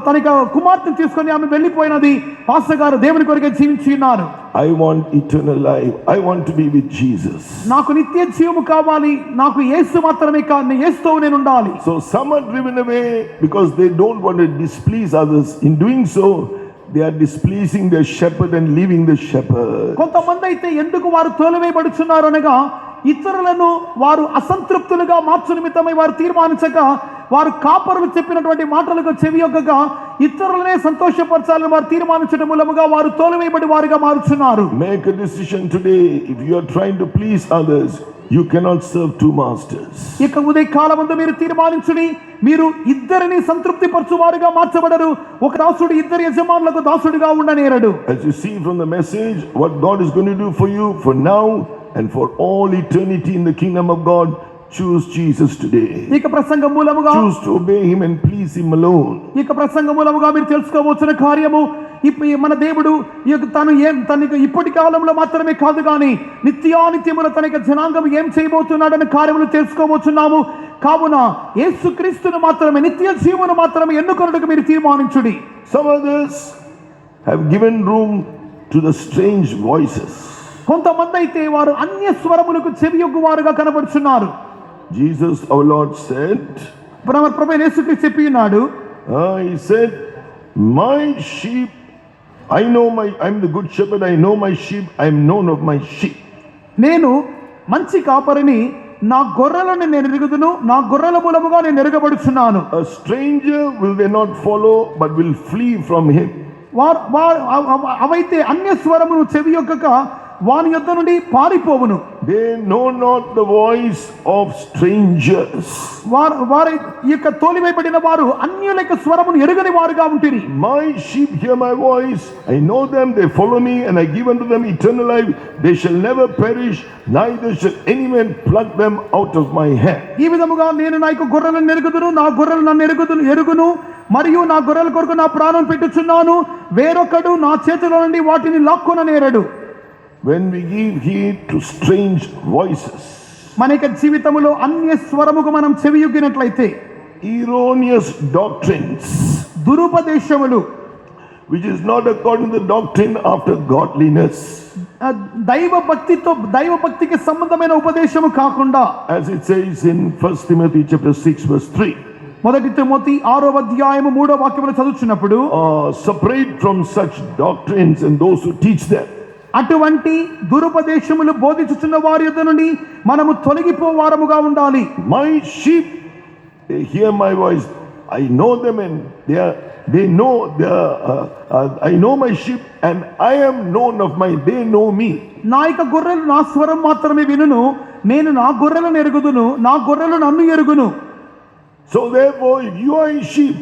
B: తన కుమార్తెను తీసుకొని ఆమె వెళ్ళిపోయినది. పాస్టర్ గారు దేవుని కొరకే జీవించి ఉన్నారు.
A: I want eternal life. I want to be with Jesus.
B: నాకు నిత్య జీవము కావాలి, నాకు యేసు మాత్రమే కాదు, యేసుతో నేను ఉండాలి.
A: So some are driven away because they don't want to displease others. In doing so, they are displeasing their shepherd and leaving the shepherd.
B: కొంతమంది అయితే ఎందుకు వారు తోలివేయబడుచున్నారు అనగా ఇతరులను వారు అసంతృప్తులుగా మార్చు నిమిత్తమై వారు తీర్మానించక వారు కాపరులు చెప్పినటువంటి మాటలకు చెవియొగ్గగా ఇతరులనే సంతోషపరచాలని వారు తీర్మానించడం మూలముగా వారు తోలివేయబడి వారుగా మారుచున్నారు.
A: Make a decision today. If you are trying to please others, you cannot serve two masters.
B: ఇక ఉదయ కాలమందు మీరు తీర్మానించుడి, మీరు ఇద్దరిని సంతృప్తి పరచువారుగా మార్చబడరు. ఒక దాసుడు ఇద్దరు యజమానులకు దాసుడిగా ఉండనేరడు.
A: As you see from the message, what God is going to do for you for now and for all eternity in the kingdom of God, choose Jesus today.
B: ఇక ప్రసంగం మూలముగా
A: choose to obey him and please him alone.
B: ఇక ప్రసంగం మూలముగా మీరు తెలుసుకోవచ్చిన కార్యము మన దేవుడు తనకు ఇప్పటి కాలంలో మాత్రమే కాదు కానీ నిత్యానిత్యముల తన జనాంగం ఏం చేయబోతున్నాడనే కార్యములు తెలుసుకోబోతున్నాము. కావున యేసుక్రీస్తును మాత్రమే నిత్య జీవను మాత్రమే ఎన్నుకొనుటకు మీరు తీర్మానించుడి.
A: Some others have given room to the strange voices.
B: కొంతమంది అయితే వారు అన్య స్వరములకు చెవియొగ్గువారుగా కనబడుచున్నారు.
A: Jesus our Lord said,
B: ప్రభువైన యేసుక్రీస్తు చెప్పి ఉన్నాడు,
A: he said, my sheep, I'm the good shepherd, I know my sheep, I am known of my sheep.
B: నేను మంచి కాపరిని, నా గొర్రెలను నేను ఎరుగుదును, నా గొర్రెల మూలముగా నేను ఎరగబడుచున్నాను.
A: A stranger will they not follow but will flee from him.
B: అవైతే అన్య స్వరమును చెవియొగ్గక వాని యొద్ద నుండి పారిపోవును.
A: they know not the voice of strangers.
B: వారి ఈ యొక్క తోలివేయబడిన వారు అన్యుల యొక్క స్వరమును ఎరుగని వారుగా ఉంటిరి.
A: My sheep hear my voice, I know them, they follow me, and I give unto them eternal life. They shall never perish, neither shall any man pluck them out of my hand.
B: ఈ విధముగా నేను నా యొక్క గొర్రెలను ఎరుగుదును, నా గొర్రెలు నన్ను ఎరుగును, మరియు నా గొర్రెల కొరకు నా ప్రాణం పెట్టుచున్నాను, వేరొకడు నా చేతిలో నుండి వాటిని లాక్కొననేరడు.
A: When we give heed to strange voices,
B: మన యొక్క జీవితంలో అన్య స్వరముకు మనం చెవియొగ్గినట్లయితే,
A: erroneous doctrines,
B: దురుపదేశములు,
A: which is not according to the doctrine after godliness,
B: దైవ భక్తికి సంబంధమైన ఉపదేశము కాకుండా,
A: as it says in 1 Timothy chapter 6 verse 3,
B: మొదటి తిమోతి 6వ అధ్యాయము 3వ వాక్యమును చదువుచున్నప్పుడు,
A: separate from such doctrines and those who teach them.
B: అటువంటి దురుపదేశములు బోధించుచున్న వారి యొద్ద నుండి మనము తొలగిపోవారముగా ఉండాలి.
A: My sheep, they hear my voice, I know them, and I know my sheep, and I am known of they know me.
B: నా యొక్క గొర్రెలు నా స్వరం మాత్రమే వినును, నేను నా గొర్రెలను ఎరుగుదును, నా గొర్రెలు నన్ను ఎరుగును.
A: So therefore, if you are a sheep,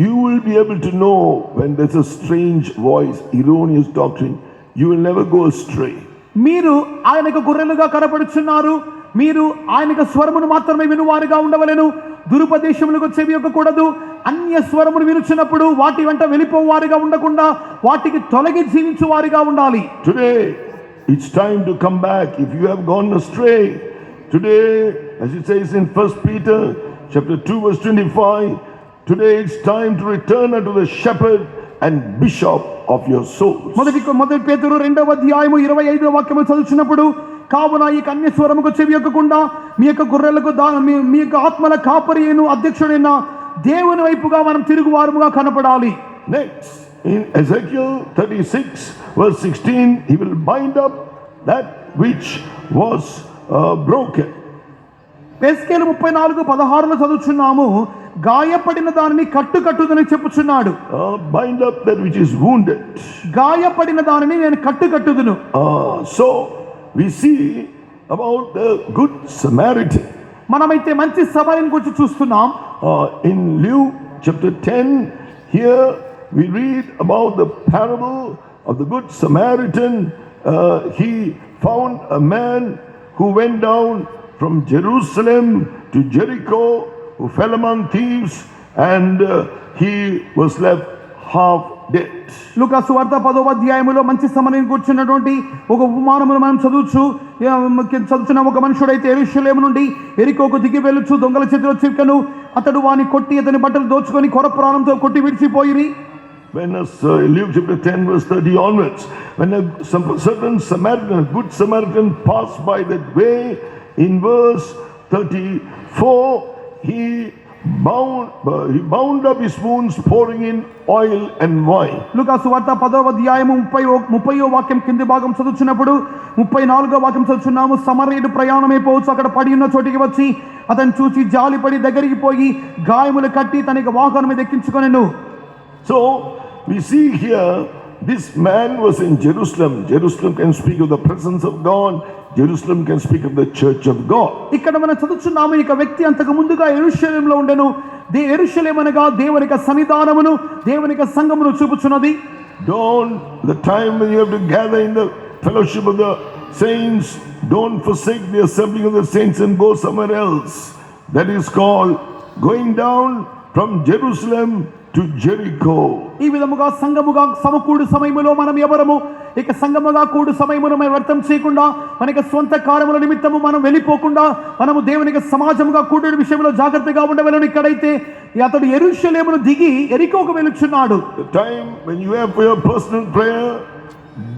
A: you will be able to know when there's a strange voice, erroneous doctrine. You will never go astray.
B: మీరు ఆయనకు గొర్రెలుగా కనపడుచున్నారు, మీరు ఆయనకు స్వరమును మాత్రమే వినువారుగా ఉండవలెను, దురుపదేశములకు చెవియొక్కకూడదు. అన్య స్వరమును వినుచున్నప్పుడు వాటి వెంట వెళ్ళిపోవారుగా ఉండకుండా వాటికి తొలగి జీవించువారుగా ఉండాలి.
A: Today it's time to come back if you have gone astray. Today, as it says in 1 Peter chapter 2 verse 25, today it's time to return unto the shepherd and bishop of your souls.
B: మొదటి పేతురు 2వ అధ్యాయము 25వ వాక్యము చదువుచున్నప్పుడు, కావున ఈ కన్య స్వరముకు చెవియొక్కకుండా మీ యొక్క గొర్రెలకు మీ యొక్క ఆత్మల కాపరియను అధ్యక్షుడైన దేవుని వైపుగా మనం తిరుగువారముగా కనపడాలి.
A: Next, in Ezekiel 36 verse 16, he will bind up that which was broken.
B: ఎస్కేలు 34:16 చదువుచున్నాము, గాయపడిన దానిని కట్టుదని చెప్పుచున్నాడు.
A: Bind up that which is wounded.
B: గాయపడిన దానిని నేను కట్టుదును.
A: So we see about the good Samaritan.
B: మనమైతే మంచి సమరయుని గురించి చూస్తున్నాం.
A: In Luke chapter 10, here we read about the parable of the good Samaritan. He found a man who went down from Jerusalem to Jericho, who fell among thieves, and he was left half dead.
B: లూకా సువార్త 10వ అధ్యాయములో మంచి సమరయుని కూర్చున్నటువంటి ఒక ఉపమానమును మనం చదువుచున్న ఒక మనుషుడైతే యెరూషలేము నుండి ఎరికోకు దిగి వెళ్ళుచు దొంగల చేతిలో చిక్కను, అతడు వాని కొట్టి అతని బట్టలు దోచుకొని కొర ప్రాణంతో కొట్టి విడిచిపోయిరి.
A: When Luke chapter 10 verse 30 onwards, when a certain Samaritan, a good Samaritan passed by that way, in verse 34, he bound up his wounds, pouring in oil and wine.
B: లూకా సువార్త 10వ అధ్యాయము 30వ వాక్యం కింది భాగం చదువుచున్నప్పుడు 34వ వాక్యం చదువుచున్నాము. సమరయుడు ప్రయాణమే పోవచ్చు అక్కడ పడి ఉన్న చోటికి వచ్చి అతను చూసి జాలిపడి దగ్గరికి పోయి గాయములు కట్టి తనకి వాహనం మీద ఎక్కించుకొనెను.
A: So we see here, this man was in Jerusalem. Jerusalem can speak of the presence of God. Jerusalem can speak of the church of God.
B: ఇక్కడ మనం చదువుచున్నాము, ఇక వ్యక్తి అంతకు ముందుగా యెరూషలేములో ఉండెను. యెరూషలేము అనగా దేవుని యొక్క సన్నిధానమును, దేవుని యొక్క సంఘమును చూపుచున్నది.
A: The time when you have to gather in the fellowship of the saints, don't forsake the assembling of the saints and go somewhere else. That is called going down from Jerusalem to Jericho.
B: ఈ విధముగా సంఘముగా సమకూడు సమయములో మనం ఎవరము ఇక సంఘముగా కూడు సమయమును మనం వ్యర్థం చేయకుండా మనకి సొంత కార్యముల నిమిత్తము మనం వెళ్ళిపోకుండా మనము దేవునికి సమాజముగా కూడే విషయంలో జాగ్రత్తగా ఉండవలెను. ఇక్కడైతే అతడు యెరూషలేమును దిగి ఎరికోకు వెలుచున్నాడు.
A: The time when you have for your personal prayer,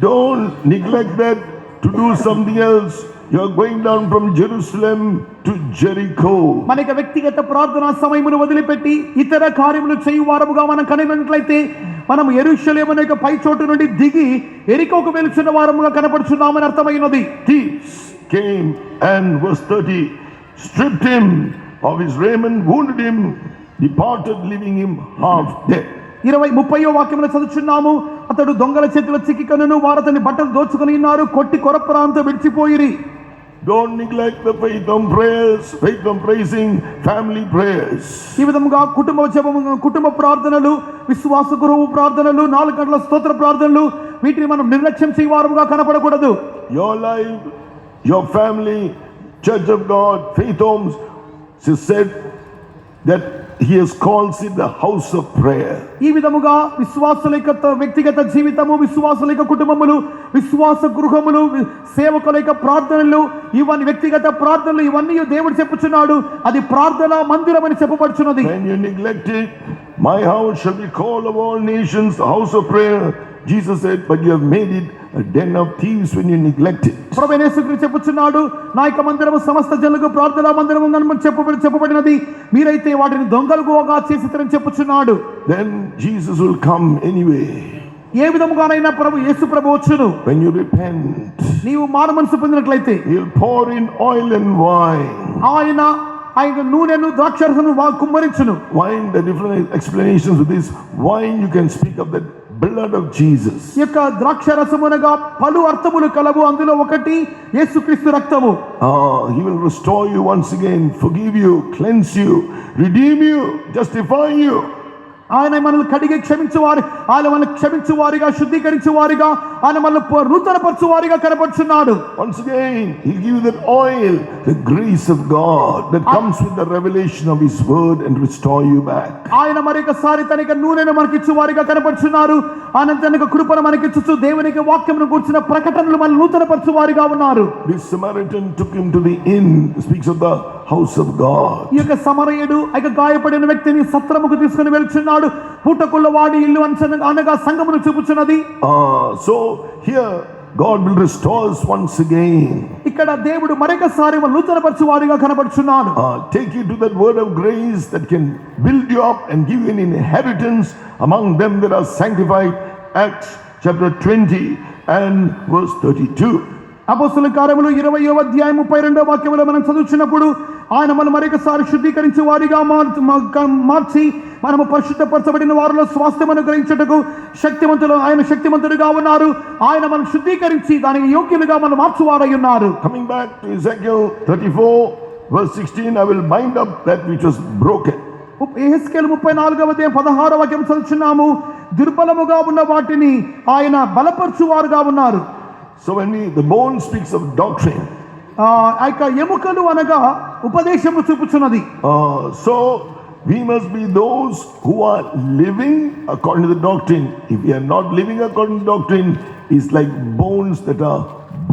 A: don't neglect that to do something else. You are going down from Jerusalem to Jericho.
B: మనకి వ్యక్తిగత ప్రార్థనా సమయమును వదిలిపెట్టి ఇతర కార్యములు చేయువారముగా మనం కనిగినట్లయితే మనం యెరూషలేము యొక్క పై చోటు నుండి దిగి ఎరికోకు వెలుచున్న వారముగా కనపడుచున్నామని అర్థమైనది.
A: Thieves came and verse 30 stripped him of his raiment, wounded him, departed, leaving him half dead.
B: 30వ వాక్యమును చదువుచున్నాము. అతడు దొంగల చేతిలో చిక్కికొనెను, వారు అతని బట్టలు దోచుకొని ఉన్నారు, కొట్టి కొర ప్రాణంతో విడిచిపోయిరి.
A: Don't neglect the faith on prayers, faith on praising, family prayers.
B: ఈ విధముగా కుటుంబ జపము, కుటుంబ ప్రార్థనలు, విశ్వాస గృహ ప్రార్థనలు, 4 గంటల స్తోత్ర ప్రార్థనలు, వీటిని మనం నిర్లక్ష్యం చేయవారుగా కనపడకూడదు.
A: Your life, your family, church of God, faith homes, she said that he has called it the house of prayer.
B: ఈ విధముగా విశ్వాసుల యొక్క వ్యక్తిగత జీవితము, విశ్వాసుల యొక్క కుటుంబములు, విశ్వాస గృహములు, సేవకుల యొక్క ప్రార్థనలు, ఇవన్నీ వ్యక్తిగత ప్రార్థనలు, ఇవన్నీ దేవుడు చెప్పుచున్నాడు అది ప్రార్థనా మందిరం అని చెప్పబడుచున్నది.
A: When you neglect it, my house shall be called of all nations the house of prayer. Jesus said, but you have made it a den of thieves when you neglect it.
B: ప్రభువైన యేసుక్రీస్తు చెప్పుచున్నాడు, నా యొక్క మందిరము సమస్త జనులకు ప్రార్థనా మందిరము అని చెప్పబడినది, మీరైతే వాటిని దొంగలుగా చేసిరని చెప్పుచున్నాడు.
A: Then Jesus will come anyway.
B: ఏ విధముగానైనా యేసు ప్రభు వచ్చును.
A: When you repent,
B: నీవు మారు మనసు పొందినట్లయితే
A: he'll pour in oil and wine.
B: ఆయన నూనెను ద్రాక్షరసమును కుమ్మరించును.
A: Wine, the different explanations of this wine, you can speak of the blood of Jesus.
B: ఈ యొక్క ద్రాక్షరసమునగా పలు అర్థములు కలవు. అందులో ఒకటి యేసుక్రీస్తు రక్తము.
A: He will restore you once again, forgive you, cleanse you, redeem you, justify you.
B: ఆయన మనల్ని కడిగి క్షమించువారు, ఆయన మనల్ని క్షమించువారిగా, శుద్ధీకరించువారిగా, ఆయన మనల్ని నూతనపరచువారిగా కనపడుచున్నాడు.
A: Once again, he'll give you that oil, the grace of God that comes with the revelation of his word and restore you back.
B: ఆయన మరొకసారి తన యొక్క నూనెను మనకిచ్చువారిగా కనపడుచున్నారు. ఆయన తన యొక్క కృపను మనకిచ్చుచు దేవునికి వాక్యమును గురించిన ప్రకటనలు మనల్ని నూతనపరచువారిగా ఉన్నారు.
A: This Samaritan took him to the inn, speaks of the house of God.
B: ఈ యొక్క సమరయుడు గాయపడిన వ్యక్తిని సత్రముకు తీసుకుని వెళ్తున్నాడు. పూటకుள்ள వాడి ఇల్లు అనగా సంఘమును చూపుచున్నది.
A: So here God will restore us once again.
B: ఇక్కడ దేవుడు మరొకసారి నూతనపరచు వారిగా కనబడుచున్నాడు.
A: Take you to that word of grace that can build you up and give you an inheritance among them that are sanctified. Acts chapter 20 and verse 32.
B: అపోస్తలుల కార్యములు 20వ అధ్యాయం 32వ వాక్యములో మనం చదువుచున్నప్పుడు ఆయన మనం మరొకసారి శుద్ధీకరించే వారిగా మార్చి మనము పరిశుద్ధపరచబడిన వారిలో స్వాస్థ్యం అనుగ్రహించుటకు ఆయన శక్తిమంతుడిగా ఉన్నారు. ఆయన మనం శుద్ధీకరించి దానికి యోగ్యులుగా మనం మార్చువారై ఉన్నారు.
A: Coming back to Ezekiel 34 verse 16, I will bind up that which was broken.
B: యెహెజ్కేలు 34వ అధ్యాయం 16వ వాక్యం చదువుచున్నాము. దుర్బలముగా ఉన్న వాటిని ఆయన బలపరచువారుగా ఉన్నారు.
A: So when the bone speaks of doctrine,
B: ఆ యొక్క ఎముకలు అనగా ఉపదేశము చూపుచున్నది.
A: So we must be those who are living according to the doctrine. If we are not living according to doctrine, it's like bones that are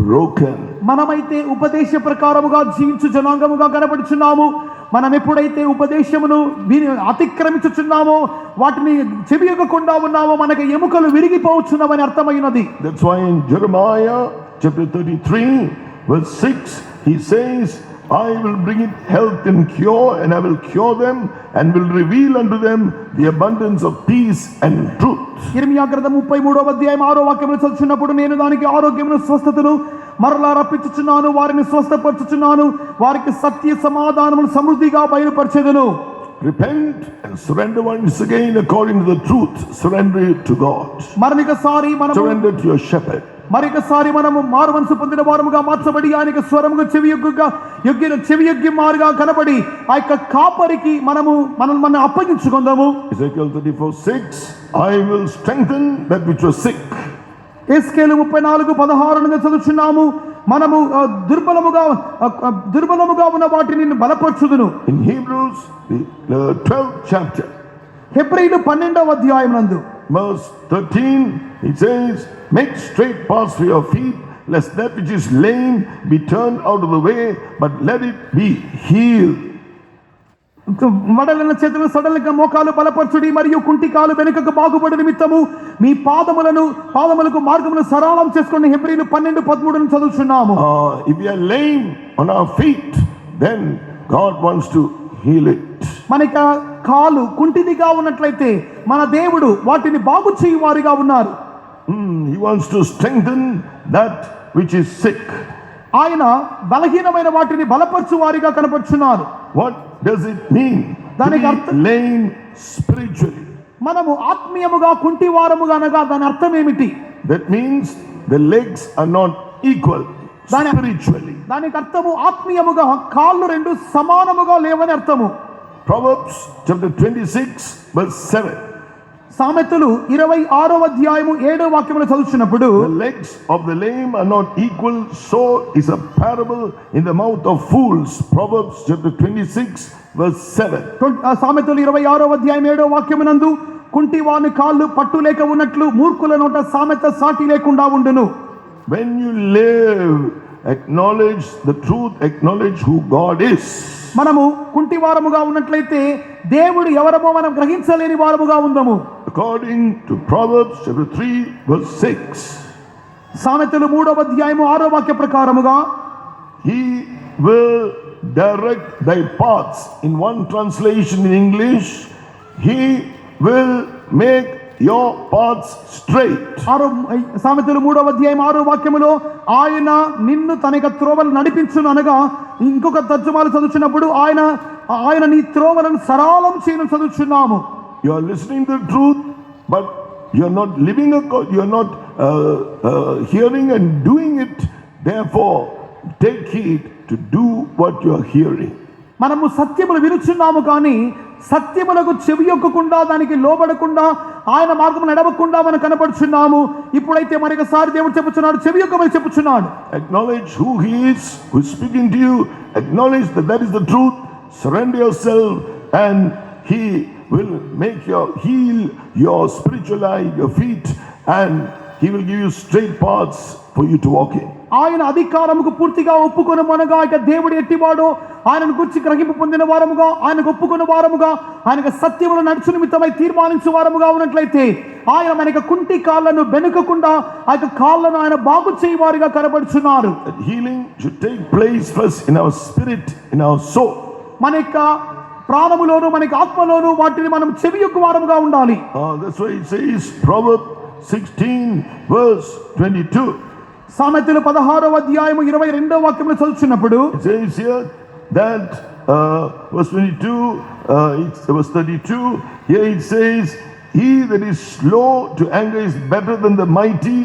A: broken.
B: మనమైతే ఉపదేశ ప్రకారముగా జీవించు జనాంగముగా కనబడుచున్నాము. మనం ఎప్పుడైతే ఉపదేశమును అతిక్రమించుచున్నామో, వాటిని చెవియకుండా ఉన్నామో, మనకు ఎముకలు విరిగిపోవచ్చున్నామని అర్థమైనది.
A: That's why in Jeremiah chapter 33 verse 6 he says, I will bring it health and cure, and I will cure them and will reveal unto them the abundance of peace and truth.
B: యిర్మీయా గ్రంథం 33వ అధ్యాయం 6వ వాక్యమును చదువుచున్నప్పుడు, నేను దానికి ఆరోగ్యమును స్వస్థతను మరలా రప్పించుచున్నాను, వారిని స్వస్థపరచుచున్నాను, వారికి సత్య సమాధానములు సమృద్ధిగా బయలుపరచెదను.
A: Repent and surrender once again according to the truth. Surrender it to God. Surrender to your shepherd.
B: మరొకసారి మనము మారు మనసు పొందిన వారముగా మార్చబడి ఆయనకు స్వరముగా చెవియొగ్గి మారుగా కనబడి ఆ యొక్క కాపరికి మనం అప్పగించుకుందాము.
A: Ezekiel 34:6, I will strengthen that which was sick.
B: యెహెజ్కేలు 34:16 నుండి చదువుచున్నాము. మనము దుర్బలముగా ఉన్న వాటిని బలపరచుదును.
A: In Hebrews the 12th chapter,
B: హెబ్రీయులు 12వ అధ్యాయం నందు
A: verse 13, it says, make straight paths for your feet, lest that which is lame be turned out of the way, but let it be healed.
B: వడలిన చేతులు సడలిన మోకాలు బలపరచుడి, మరియు కుంటికాలు వెనుకకు బాగుపడి నిమిత్తము మీ పాదములకు మార్గమును సరళం చేసుకోండి. హెబ్రీయులు 12:13 చదువుచున్నాము.
A: If we are lame on our feet, then God wants to heal it.
B: మనక కాలు కుంటిదిగా ఉన్నట్లయితే మన దేవుడు వాటిని బాగు చేయువారిగా ఉన్నారు.
A: He wants to strengthen that which is sick.
B: ఆయన బలహీనమైన వాటిని బలపరచు వారిగా కనపడుచున్నారు.
A: What does it mean to be lame spiritually?
B: మనము ఆత్మీయముగా కుంటివారముగా అనగా దాని అర్థం ఏమిటి?
A: That means the legs are not equal spiritually.
B: దానికి అర్థము ఆత్మీయముగా కాళ్ళు రెండు సమానముగా లేవని అర్థము.
A: Proverbs chapter 26 verse 7.
B: సామెతలు 26వ అధ్యాయము 7వ వాక్యములో చదువుతున్నప్పుడు
A: The legs of the lame are not equal, so is a parable in the mouth of fools. Proverbs chapter 26 verse 7.
B: సామెతలు 26వ అధ్యాయం 7వ వాక్యమునందు కుంటివాని కాళ్ళు పట్టు లేక ఉన్నట్లు మూర్ఖుల నోట సామెత సాటి లేకుండా ఉండును.
A: When you live, acknowledge the truth, acknowledge who God is.
B: మనము కుంటివారముగా ఉన్నట్లయితే దేవుడు ఎవరమో మనం గ్రహించలేని వారముగా ఉందము.
A: According to Proverbs chapter 3 verse 6.
B: సామెతలు 3వ అధ్యాయము 6వ వాక్య ప్రకారముగా
A: He will direct thy paths. In one translation in English, He will make your paths straight.
B: సామెతలు 3వ అధ్యాయం 6వ వాక్యములో ఆయన నిన్ను తన యొక్క త్రోవలు నడిపించును అనగా, ఇంకొక తర్జుమాలు చదువుతున్నప్పుడు ఆయన నీ త్రోవలను సరళం చేయను చదువుచున్నాము.
A: You are listening to the truth, but you are not living you are not hearing and doing it. Therefore, take heed to do what you are hearing.
B: మనము సత్యములు వినుచున్నాము కానీ సత్యములకు చెవి యొక్కకుండా దానికి లోబడకుండా ఆయన మార్గము నడవకుండా మనం కనపడుచున్నాము. ఇప్పుడైతే మరొకసారి దేవుడు చెప్పుచున్నాడు, చెవి యొక్కమని చెప్పుచున్నాడు.
A: Acknowledge who He is, who is speaking to you. Acknowledge that that is the truth. Surrender yourself, and He will heal your spiritual eye, your feet, and He will give you straight paths for you to walk in.
B: ఆయన అధికారముకు పూర్తిగా ఒప్పుకొని మనగా ఇక దేవుడు ఎట్టివాడో ఆయనను గురించి గ్రహింపు పొందిన వారముగా, ఆయనకు ఒప్పుకున్న వారముగా, ఆయనకు సత్యమును నడుచు నిమిత్తమై తీర్మానించే వారముగా ఉన్నట్లయితే ఆయన మనకి కుంటి కాళ్ళను బెనుకకుండా ఆ యొక్క కాళ్ళను ఆయన బాగు చేయవారిగా కనబడుచున్నారు.
A: Healing should take place first in our spirit, in our soul.
B: మన యొక్క ప్రాణములోను మనకి ఆత్మలోను వాటిని మనం చెవి యొక్క వారముగా ఉండాలి.
A: That's why it says Proverbs 16 verse 22.
B: సామెతలు 16వ అధ్యాయము 22వ వాక్యములో చదువుతున్నప్పుడు
A: it says here that verse 22 verse 32, here it says, he that is slow to anger is better than the mighty,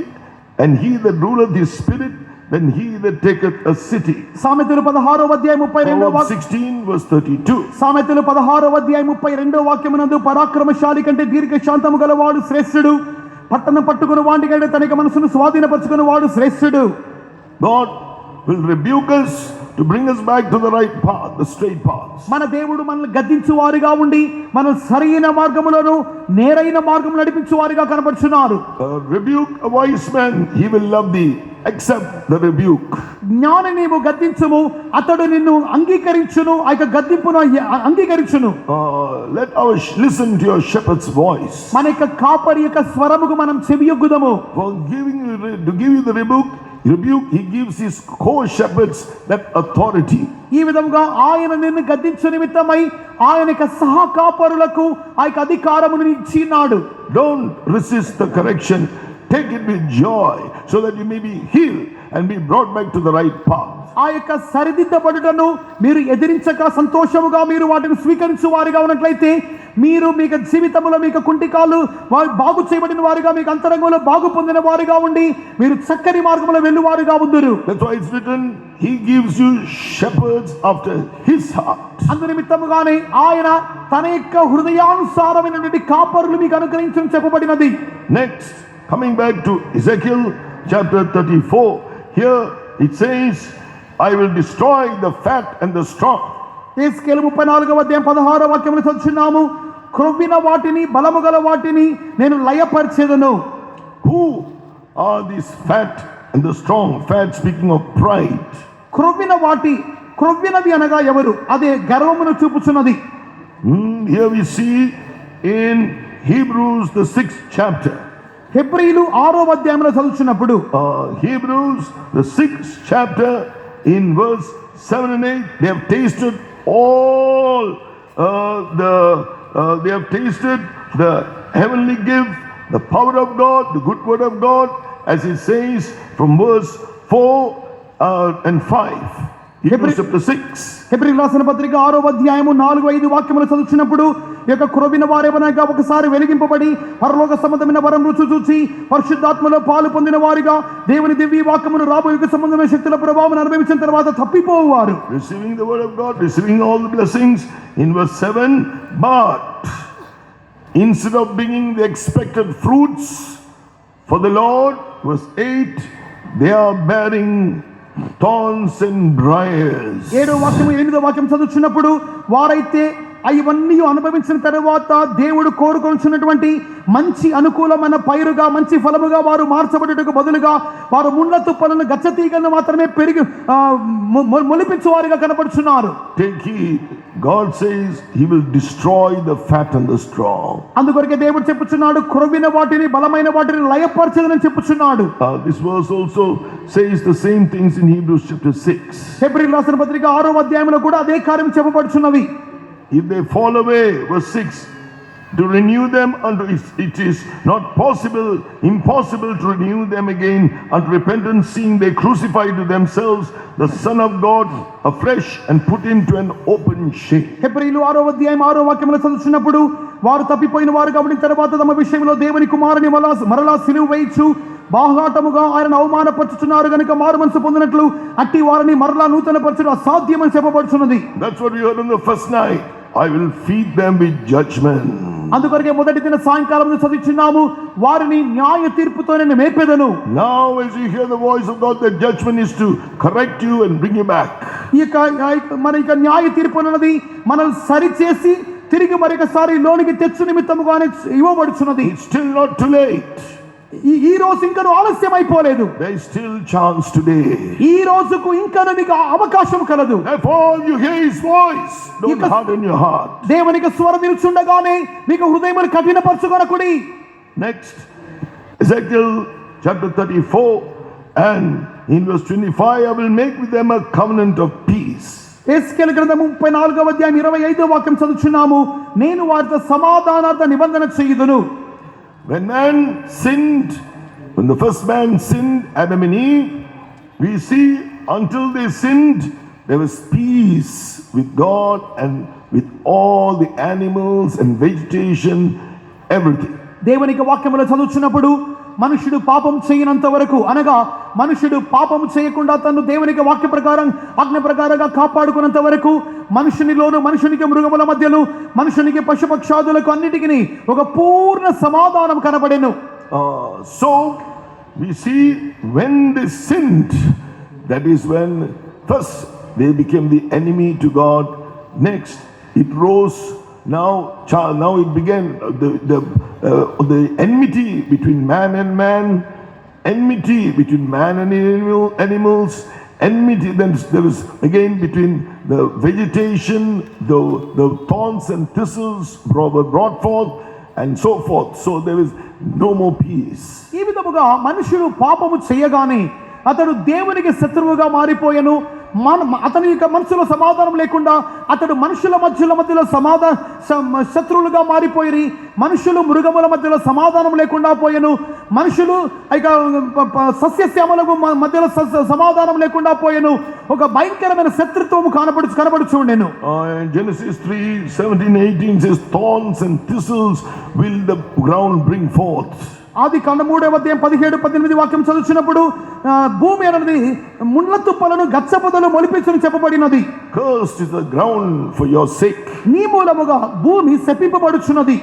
A: and he that ruleth his spirit than he that taketh a city.
B: సామెతలు 16వ అధ్యాయం 32వ
A: Proverbs 16 verse 32.
B: సామెతలు 16వ అధ్యాయం 32వ వాక్యమునందు పరాక్రమశాలి కంటే దీర్ఘ శాంతము గలవాడు శ్రేష్ఠుడు, పట్టణం పట్టుకుని వాడి కంటే తన మనసును స్వాధీనపరచుకుని వాడు శ్రేష్ఠుడు.
A: God will rebuke us to bring us back to the right path, the straight path.
B: మన దేవుడు మనల్ని గద్దించు వారిగా ఉండి మనం సరైన మార్గములను నేరైన మార్గము నడిపించు వారిగా కనబడుచున్నారు.
A: Rebuke a wise man, he will love thee. Accept the rebuke.
B: జ్ఞాని నీవు గద్దించుము, అతడు నిన్ను అంగీకరించును, ఆ యొక్క గద్దింపును అంగీకరించును.
A: Let us listen to your shepherd's voice.
B: మన యొక్క కాపరి యొక్క స్వరముకు మనం చెవియొగ్గుదము.
A: For to give you the rebuke, he gives his co-shepherds that authority.
B: ఈ విధంగా ఆయన నిన్ను గద్దించు నిమిత్తమై ఆయన యొక్క సహకాపరులకు ఆ యొక్క అధికారమును ఇచ్చినాడు.
A: Don't resist the correction. Take it with joy so that you may be healed and be brought back to the right path.
B: ఆ యొక్క సరిదిద్దబడుటను మీరు ఎదిరించక సంతోషముగా మీరు వాటిని స్వీకరించు వారిగా ఉన్నట్లయితే మీరు మీ జీవితంలో మీకు కుంటికాలు బాగు చేయబడిన వారిగా, మీకు అంతరంగంలో బాగు పొందిన వారిగా ఉండి మీరు చక్కని మార్గంలో వెళ్ళువారుగా ఉందురు.
A: That's why it's written, he gives you shepherds after his heart.
B: అందు నిమిత్తముగానే ఆయన తన యొక్క హృదయానుసారమైనటువంటి కాపరులు మీకు అనుగ్రహించడం చెప్పబడినది.
A: Next, coming back to Ezekiel chapter 34, here it says, I will destroy the fat and the strong.
B: Ezekiel 34వ అధ్యాయం 16వ వాక్యమును చదువుచున్నాము. క్రొవ్విన వాటిని బలము గల వాటిని నేను లయపరిచెదను.
A: Who are these fat and the strong? Fat speaking of pride.
B: క్రొవ్వినది అనగా ఎవరు? అదే గర్వమును చూపుచున్నది.
A: Here we see in Hebrews the 6th chapter.
B: హెబ్రీలు 6వ అధ్యాయంలో చదువుచున్నప్పుడు
A: Hebrews the 6th chapter in verse 7 and 8, they have tasted all they have tasted the heavenly gift, the power of God, the good word of God, as it says from verse 4 and 5. Hebrews chapter 6.
B: హెబ్రీయులకు రాసిన పత్రిక 6వ అధ్యాయము 4-5 వాక్యములు చదువుతున్నప్పుడు ఈ యొక్క క్రొవ్విన వారేమనగా ఒకసారి వెలిగింపబడి పరలోక సంబంధమైన వరం రుచి చూచి పరిశుద్ధాత్మలో పాలు పొందిన వారిగా దేవుని దివ్య వాక్యమును రాబోయే సంబంధమైన శక్తుల ప్రభావం అనుభవించిన తర్వాత తప్పిపోవారు.
A: Receiving the word of God, receiving all the blessings in verse 7, but instead of bringing the expected fruits for the Lord, verse 8, they are bearing thorns and briars.
B: 7వ వాక్యము 8వ వాక్యం చదువుతున్నప్పుడు వారైతే ఇవన్నీ అనుభవించిన తర్వాత దేవుడు కోరుకొనుచున్నటువంటి మంచి అనుకూలమైన పైరుగా మంచి ఫలముగా వారు మార్చబడుటకు బదులుగా వారు ముళ్ళ తుప్పలను గచ్చ తీగలను మాత్రమే పెరిగి మొలిపించు వారిగా కనపడుచున్నారు.
A: Take heed, God says he will destroy the fat and the strong.
B: అందుకొరకే దేవుడు చెప్పుచున్నాడు క్రొవ్విన వాటిని బలమైన వాటిని లయపరచదని చెప్పుచున్నాడు.
A: This verse also says the same things in Hebrews chapter 6.
B: హెబ్రీయులకు రాసిన పత్రిక 6వ అధ్యాయంలో కూడా అదే కార్యం చెప్పబడుచున్నవి.
A: If they fall away, verse 6, to renew them unto it is not impossible to renew them again unto repentance, seeing they crucify to themselves the Son of God afresh and put him to an open shame.
B: హెబ్రీయులు 6వ అధ్యాయం 6వ వాక్యములో చదువుతున్నప్పుడు వారు తప్పిపోయిన వారు కాబట్టి తర్వాత తమ విషయంలో దేవుని కుమారుని మరలా సిలువ వేయించు బాహాటముగా ఆయన అవమానపరుచుతున్నారు గనుక మారు మనసు పొందినట్లు అట్టి వారిని మరలా నూతన పరచుట అసాధ్యమని చెప్పబడుచున్నది.
A: That's what we heard on the first night. I will feed them with judgment.
B: అందుకొరకే మొదటి దిన సాయంకాలం చదివిచున్నాము వారిని న్యాయ తీర్పుతో నేను మేపెదను.
A: Now as you hear the voice of God, the judgment is to correct you and bring you back.
B: మన న్యాయ తీర్పు అన్నది మనల్ని సరిచేసి తిరిగి మరొకసారి లోనికి తెచ్చు నిమిత్తముగానే ఇవ్వబడుచున్నది.
A: It's still not too late.
B: ఈ రోజు ఇంకా ఆలస్యం అయిపోలేదు.
A: There is still chance today.
B: ఈ రోజుకు ఇంకా నీకు అవకాశం కలదు.
A: Therefore you hear his voice, don't harden your heart.
B: దేవునికి స్వరం వినుచుండగానే మీకు హృదయమును కఠినపరచుకొనకుడి.
A: Next, Ezekiel chapter 34 and in verse 25, I will make with them a covenant of peace.
B: ఎస్కేలు గ్రంథము 34వ అధ్యాయం 25వ వాక్యం చదువుచున్నాము. నేను వారితో సమాధానార్థ నిబంధన చేయుదును.
A: When man sinned, when the first man sinned, Adam and Eve, we see until they sinned, there was peace with God and with all the animals and vegetation, everything. దేవునికి వాక్యములో చదువుచున్నప్పుడు మనుషుడు పాపం చేయనంత వరకు అనగా మనుషుడు పాపం చేయకుండా తను దేవునికి వాక్య ప్రకారం ఆజ్ఞ ప్రకారంగా కాపాడుకున్నంత వరకు మనుషునిలోను మనుషునికి మృగముల మధ్యలో మనుషునికి పశుపక్షాదులకు అన్నిటికీ ఒక పూర్ణ సమాధానం కనబడెను. So we see when they sinned, that is when first they became the enemy to God. Next it rose. Now it began the enmity between man and man, enmity between man and animals, enmity. Then there was again between the vegetation, the thorns and thistles were brought forth, and so forth. So there was no more peace.
B: ఈ విధముగా మనుషుడు పాపము చేయగానే అతడు దేవునికి శత్రువుగా మారిపోయెను. అతని యొక్క మనసులో సమాధానం లేకుండా అతడు మనుషుల మధ్యలో శత్రువులుగా మారిపోయి మనుషులు మృగముల మధ్యలో సమాధానం లేకుండా పోయెను. మనుషులు ఇక సస్యశ్యామలకు మధ్యలో సమాధానం లేకుండా పోయెను. ఒక భయంకరమైన శత్రుత్వము కనబడుచు ఉండెను.
A: Genesis 3:17-18 says thorns and thistles will the ground bring forth.
B: ఆది కాండ 3వ అధ్యాయం 17-18 వాక్యం చదువుతున్నప్పుడు భూమి అనేది ముళ్ళ తుప్పలను గచ్చపొదలు మొలిపించును చెప్పబడినది.
A: Cursed is the ground for your sake.
B: నీ మూలముగా భూమి శపింపబడుచున్నది.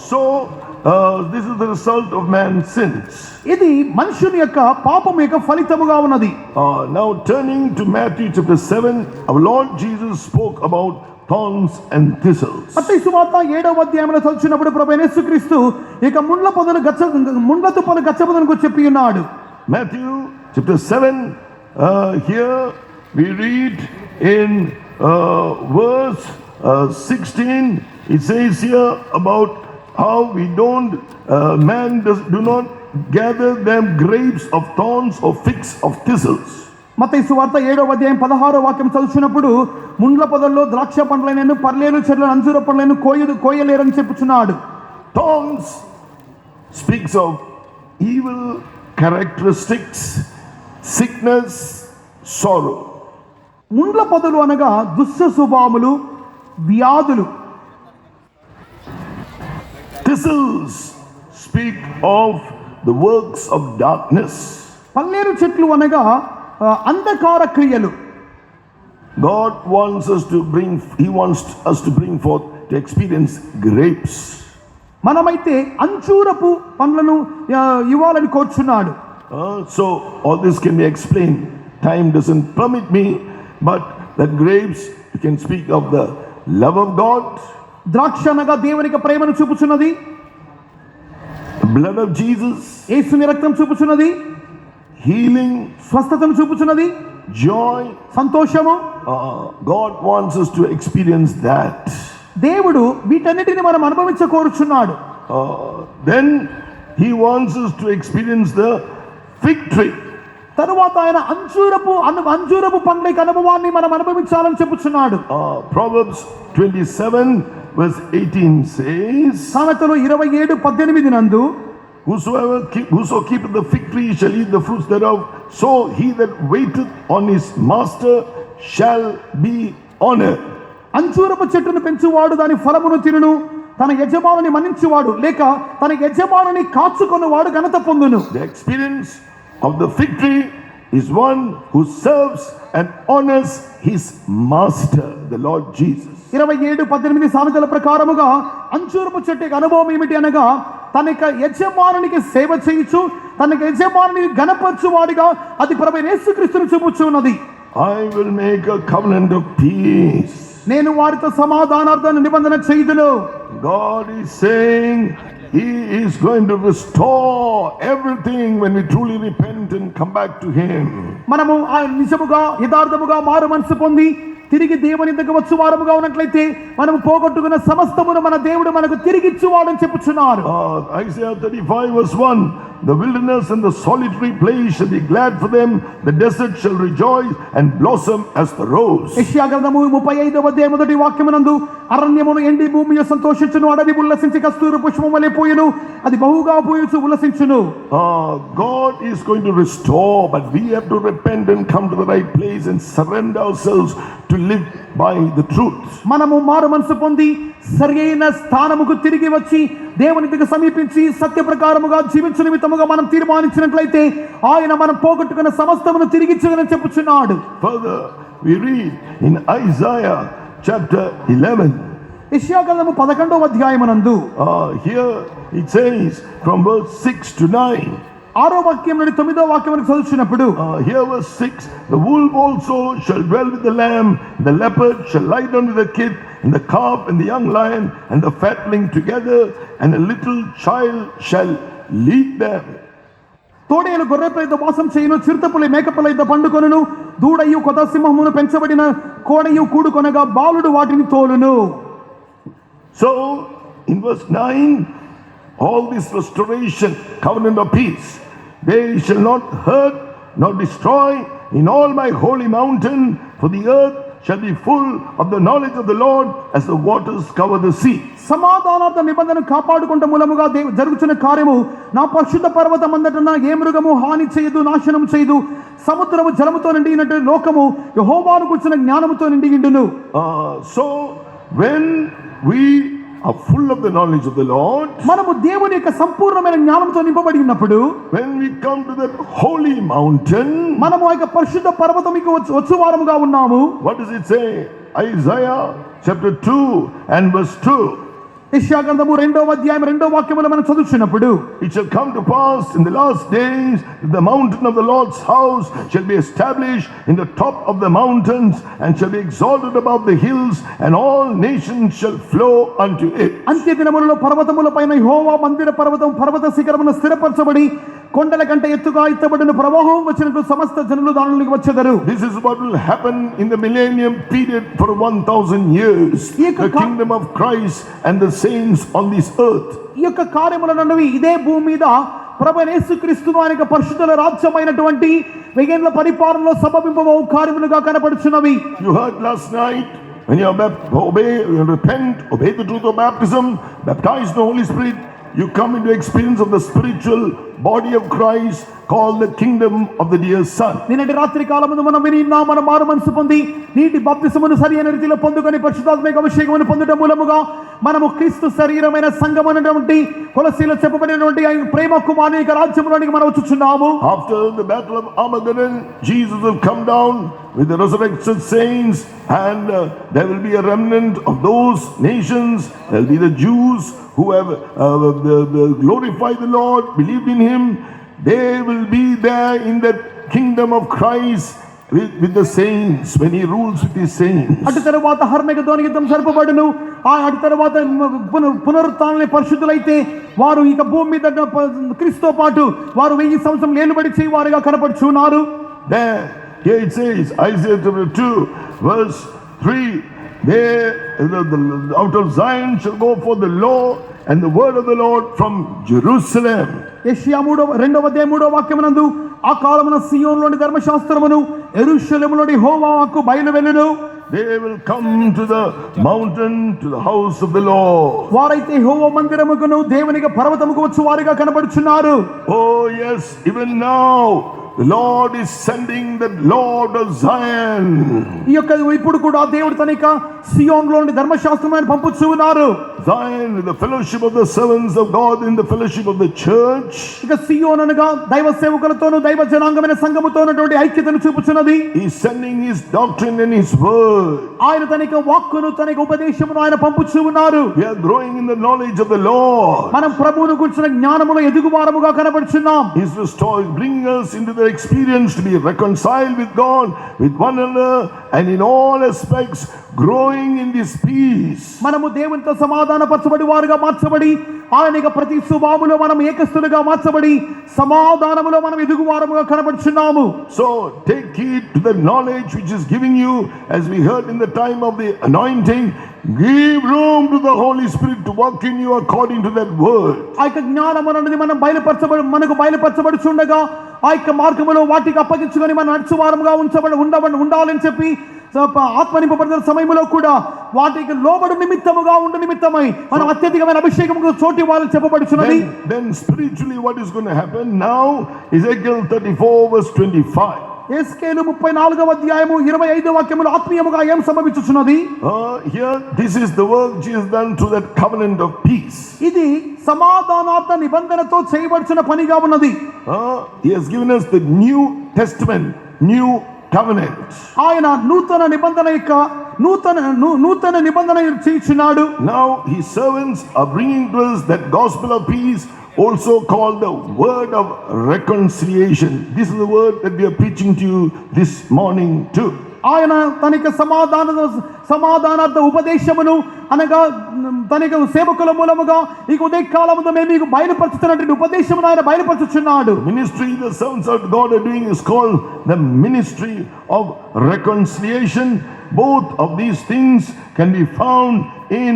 A: So this is the result of man's sins.
B: ఇది మనుషుని యొక్క పాపం యొక్క ఫలితముగా ఉన్నది.
A: Now turning to Matthew chapter 7, our Lord Jesus spoke about thorns and thistles.
B: మత్తయి సువార్త 7వ అధ్యాయంలో చదువుతున్నప్పుడు ప్రభువైన యేసుక్రీస్తు ఇక ముళ్ళ తుప్పలు గచ్చపొదలను గురించి చెప్పి ఉన్నాడు.
A: Matthew chapter 7, here we read in verse 16, it says here about how we do not gather them grapes of thorns or figs of thistles.
B: మత్తయి సువార్త 7వ అధ్యాయం 16వ వాక్యం చదువుతున్నప్పుడు ముండ్ల పొదల్లో ద్రాక్ష పండ్లైనను పర్లేలు చెట్లను అంజూర పండ్లను కోయలేరని చెప్పుచున్నాడు.
A: Thorns speaks of evil characteristics, sickness, sorrow.
B: ముండ్ల పొదలు అనగా దుష్ట స్వభావములు, వ్యాధులు.
A: Thistles speak of the works of darkness.
B: పల్లేరు చెట్లు అనగా అంధకార క్రియలు.
A: God wants us to bring forth to experience grapes.
B: మనమైతే అంజూరపు పండ్లను ఇవ్వాలని కోరుచున్నాడు.
A: So all this can be explained. Time doesn't permit me, but the grapes, you can speak of the love of God.
B: ద్రాక్ష అనగా దేవునికి ప్రేమను చూపుచున్నది.
A: The blood of Jesus.
B: యేసుని రక్తం చూపుచున్నది.
A: Healing.
B: స్వస్థతను చూపుచున్నది.
A: Joy.
B: సంతోషము.
A: God wants us to experience that.
B: దేవుడు వీటన్నిటిని మనం Anubhavinchu కోరుచున్నాడు.
A: Then he wants us to experience the fig tree.
B: తరువాత ఆయన అంజూరపు పండ్ల అనుభవాన్ని మనం అనుభవించాలని చెప్పుచున్నాడు.
A: Proverbs 27 verse 18 says,
B: సామెతలు 27:18 నందు,
A: whoso keepeth the fig tree shall eat the fruits thereof, so he that waiteth on his master shall be honored.
B: అంజూరపు చెట్టును పెంచువాడు దాని ఫలమును తినును, తన యజమానుని మన్నించువాడు లేక తన యజమానుని కాచుకొనువాడు ఘనత పొందును.
A: The experience of the fig tree is one who serves and honors his master, the Lord Jesus.
B: 27:18 సామెతల ప్రకారముగా అంజూరపు చెట్టు యొక్క అనుభవం ఏమిటి అనగా, తన యజమానునికి సేవ చేయుచు తన యజమానుని ఘనపరచువాడిగా అది ప్రభువైన యేసుక్రీస్తును చూపుచున్నది.
A: I will make a covenant of peace.
B: నేను వారితో సమాధానార్థాన్ని నిబంధన చేయుదును.
A: God is saying he is going to restore everything when we truly repent and come back to him.
B: మనము నిజముగా యథార్థముగా మారు మనసు పొంది తిరిగి దేవుని దగ్గరకు వచ్చు వారముగా ఉన్నట్లయితే మనము పోగొట్టుకున్న సమస్తమును మన దేవుడు మనకు తిరిగి ఇచ్చువాడని చెప్పుచున్నారు.
A: Isaiah 35 verse 1, the wilderness and the solitary place shall be glad for them, the desert shall rejoice and blossom as the rose.
B: యెషయా గ్రంథము 35:1 అరణ్యమును ఎండి భూమియు సంతోషించును, అడవి ఉల్లసించి కస్తూరి పుష్పము వలె పూయును, అది బహుగా పూయుచు ఉల్లసించును.
A: God is going to restore, but we have to repent and come to the right place and surrender ourselves to live by the truth.
B: మనము మారు మనసు పొంది సరైన స్థానముకు తిరిగి వచ్చి దేవుని దగ్గర సమీపించి సత్య ప్రకారముగా జీవించు నిమిత్తముగా మనం తీర్మానించినట్లయితే ఆయన మనం పోగొట్టుకున్న సమస్తమును తిరిగి ఇచ్చునని చెప్పుచున్నాడు.
A: Further we read in Isaiah chapter 11.
B: యెషయా గ్రంథము 11:9
A: Here it says from verse 6 to 9.
B: 6వ వాక్యం నుండి 9వ వాక్యం వరకు చదువుతున్నప్పుడు,
A: Here verse 6, the wolf also shall dwell with the lamb, the leopard shall lie down with the kid, and the calf and the young lion and the fatling together, and a little child shall lead them.
B: తోడేలు గొర్రెపిల్లతో వాసం చేయును, చిరుతపులి మేకపిల్లతో పండుకొనును, దూడయు కొత్త సింహమును పెంచబడిన కోడయు కూడుకొనగా బాలుడు వాటిని తోలును.
A: So in verse 9, all this restoration, covenant of peace, they shall not hurt nor destroy in all my holy mountain, for the earth shall be full of the knowledge of the Lord as the waters cover the sea.
B: సమాధానార్థ నిబంధనను కాపాడుకుంట మూలముగా జరుగుతున్న కార్యము నా పరిశుద్ధ పర్వతం అంతటా ఏ మృగము హాని చేయదు, నాశనం చేయదు. సముద్రము జలముతో నిండినట్టు లోకము యెహోవాను కూర్చున్న జ్ఞానముతో నిండియుండును.
A: So when we are full of the knowledge of the Lord,
B: మనము దేవుని యొక్క సంపూర్ణమైన జ్ఞానంతో నింపబడి ఉన్నప్పుడు,
A: when we come to that holy mountain,
B: మనము ఆ యొక్క పరిశుద్ధ పర్వతముకు వచ్చు వారముగా ఉన్నాము.
A: what does it say? Isaiah chapter 2 and verse 2.
B: యెషయా గ్రంథము 2వ వాక్యములో మనం చదువుతున్నప్పుడు,
A: It shall come to pass in the last days that the mountain of the Lord's house shall be established in the top of the mountains and shall be exalted above the hills, and all nations shall flow unto it.
B: అంత్య దినములలో పర్వతముల పైన యెహోవా మందిర పర్వత శిఖరమును స్థిరపరచబడి కొండల కంటే ఎత్తుగా ఎత్తబడిన ప్రవాహం వచ్చినట్లు సమస్త జనులు దానిలోకి వచ్చెదరు.
A: This is what will happen in the millennium period for 1000 years. The kingdom of Christ and the saints on this earth.
B: ఈ యొక్క కార్యములన్నవి ఇదే భూమి మీద ప్రభువైన యేసుక్రీస్తును ఆయన యొక్క పరిశుద్ధుల రాజ్యమైనటువంటి 1000 ఏళ్ల పరిపాలనలో సంభవింపబో కార్యములుగా కనపడుచున్నవి.
A: You heard last night, when you repent, obey the truth of baptism, baptized in the Holy Spirit, you come into experience of the spiritual body of Christ called the kingdom of the dear son.
B: నిన్నటి రాత్రి కాలమందు మనం విని ఉన్నాం, మనం మారు మనసు పొంది నీటి బాప్తిసమును సరైన రీతిలో పొందుకొని పరిశుద్ధాత్మక అభిషేకమును పొందడం మూలముగా మనము క్రీస్తు శరీరమైన సంఘమైనటువంటి కొలసీలో చెప్పబడినటువంటి ఆయన ప్రేమ కుమారుని యొక్క రాజ్యములోనికి మనం వచ్చుచున్నాము.
A: After the battle of Armageddon, Jesus will come down with the resurrected saints, and there will be a remnant of those nations. There will be the Jews who have glorified the Lord, believed in him. They will be there in the kingdom of Christ with the saints when he rules with his saints.
B: అటు తరువాత హర్మగెదోను యుద్ధం జరపబడును. ఆ అటు తరువాత పునరుత్థానమే పరిశుద్ధులైతే వారు ఇక భూమి మీద క్రీస్తుతో పాటు వారు 1000 సంవత్సరం ఏలుబడి చేయవారుగా కనపడుచున్నారు.
A: There, here it says, Isaiah chapter 2, verse 3, there out of Zion shall go forth the law and the word of the Lord from Jerusalem.
B: యెషయా 2వ అధ్యాయం 3వ వాక్యమునందు ఆ కాలమున సియోనులోని ధర్మశాస్త్రమును యెరూషలేములోని యెహోవా వాక్కు బయలువెళ్ళును.
A: They will come to the mountain, to the house of the Lord.
B: వారైతే యెహోవా మందిరముకును దేవునికి పర్వతముకు వచ్చు వారిగా కనపడుచున్నారు.
A: Oh yes, even now the Lord is sending the Lord of Zion.
B: ఈ యొక్క ఇప్పుడు కూడా దేవుడు తన యొక్క సియోనులోని ధర్మశాస్త్రమును పంపుచూ ఉన్నారు.
A: Zion, the fellowship of the servants of God, in the fellowship of the church.
B: ఇక సియోను అనగా దైవ సేవకులతోను దైవ జనాంగమైన సంఘముతో ఉన్నటువంటి ఐక్యతను చూపుచున్నది.
A: He is sending his doctrine and his word.
B: ఆయన తన యొక్క వాక్కును తన యొక్క ఉపదేశమును ఆయన పంపుచూ ఉన్నారు.
A: We are growing in the knowledge of the Lord.
B: మనం ప్రభువును గురించిన జ్ఞానములో ఎదుగువారముగా కనపడుచున్నాం.
A: He is restoring, bringing us into the experience to be reconciled with God, with one another, and in all aspects growing in this peace.
B: మనము దేవునితో సమాధానపరచబడి వారుగా మార్చబడి ఆయన యొక్క ప్రతి స్వభావములో మనం ఏకస్తులుగా మార్చబడి సమాధానములో మనం ఎదుగువారముగా కనపడుచున్నాము.
A: So take heed to the knowledge which is giving you, as we heard in the time of the anointing. Give room to the Holy Spirit to work in you according to that word.
B: ఆ యొక్క జ్ఞానం అనేది మనకు బయలుపరచబడుచుండగా ఆ యొక్క మార్గములో వాటికి అప్పగించుకొని మనం నడుచువారముగా ఉండాలని చెప్పి ఆత్మ నింపబడిన సమయంలో కూడా వాటికి లోబడు నిమిత్తముగా ఉండు నిమిత్తమై మనం అత్యధికమైన అభిషేకముకు చోటి వాళ్ళు చెప్పబడుచున్నది.
A: Then spiritually what is going to happen now? Ezekiel 34 verse 25.
B: యేస్కేలు 34వ అధ్యాయము 25వ వాక్యములో ఆత్మీయముగా ఏం సంభవించుచున్నది?
A: Here this is the work Jesus done through that covenant of peace.
B: ఇది సమాధానార్థ నిబంధనతో చేయబడుచున్న పనిగా ఉన్నది.
A: He has given us the New Testament, new covenant.
B: ఆయన నూతన నిబంధన చేయుచున్నాడు.
A: Now his servants are bringing to us that gospel of peace, also called the word of reconciliation. This is the word that we are preaching to you this morning too.
B: ఆయన తనకి సమాధానార్థ ఉపదేశమును అనగా తనకి సేవకుల మూలముగా ఈ ఉదయకాలమున మేము మీకు బయలుపరుచుతున్నటువంటి ఉపదేశమును ఆయన బయలుపరుచుచున్నాడు.
A: Ministry the servants of God are doing is called the ministry of reconciliation. Both of these things can be found in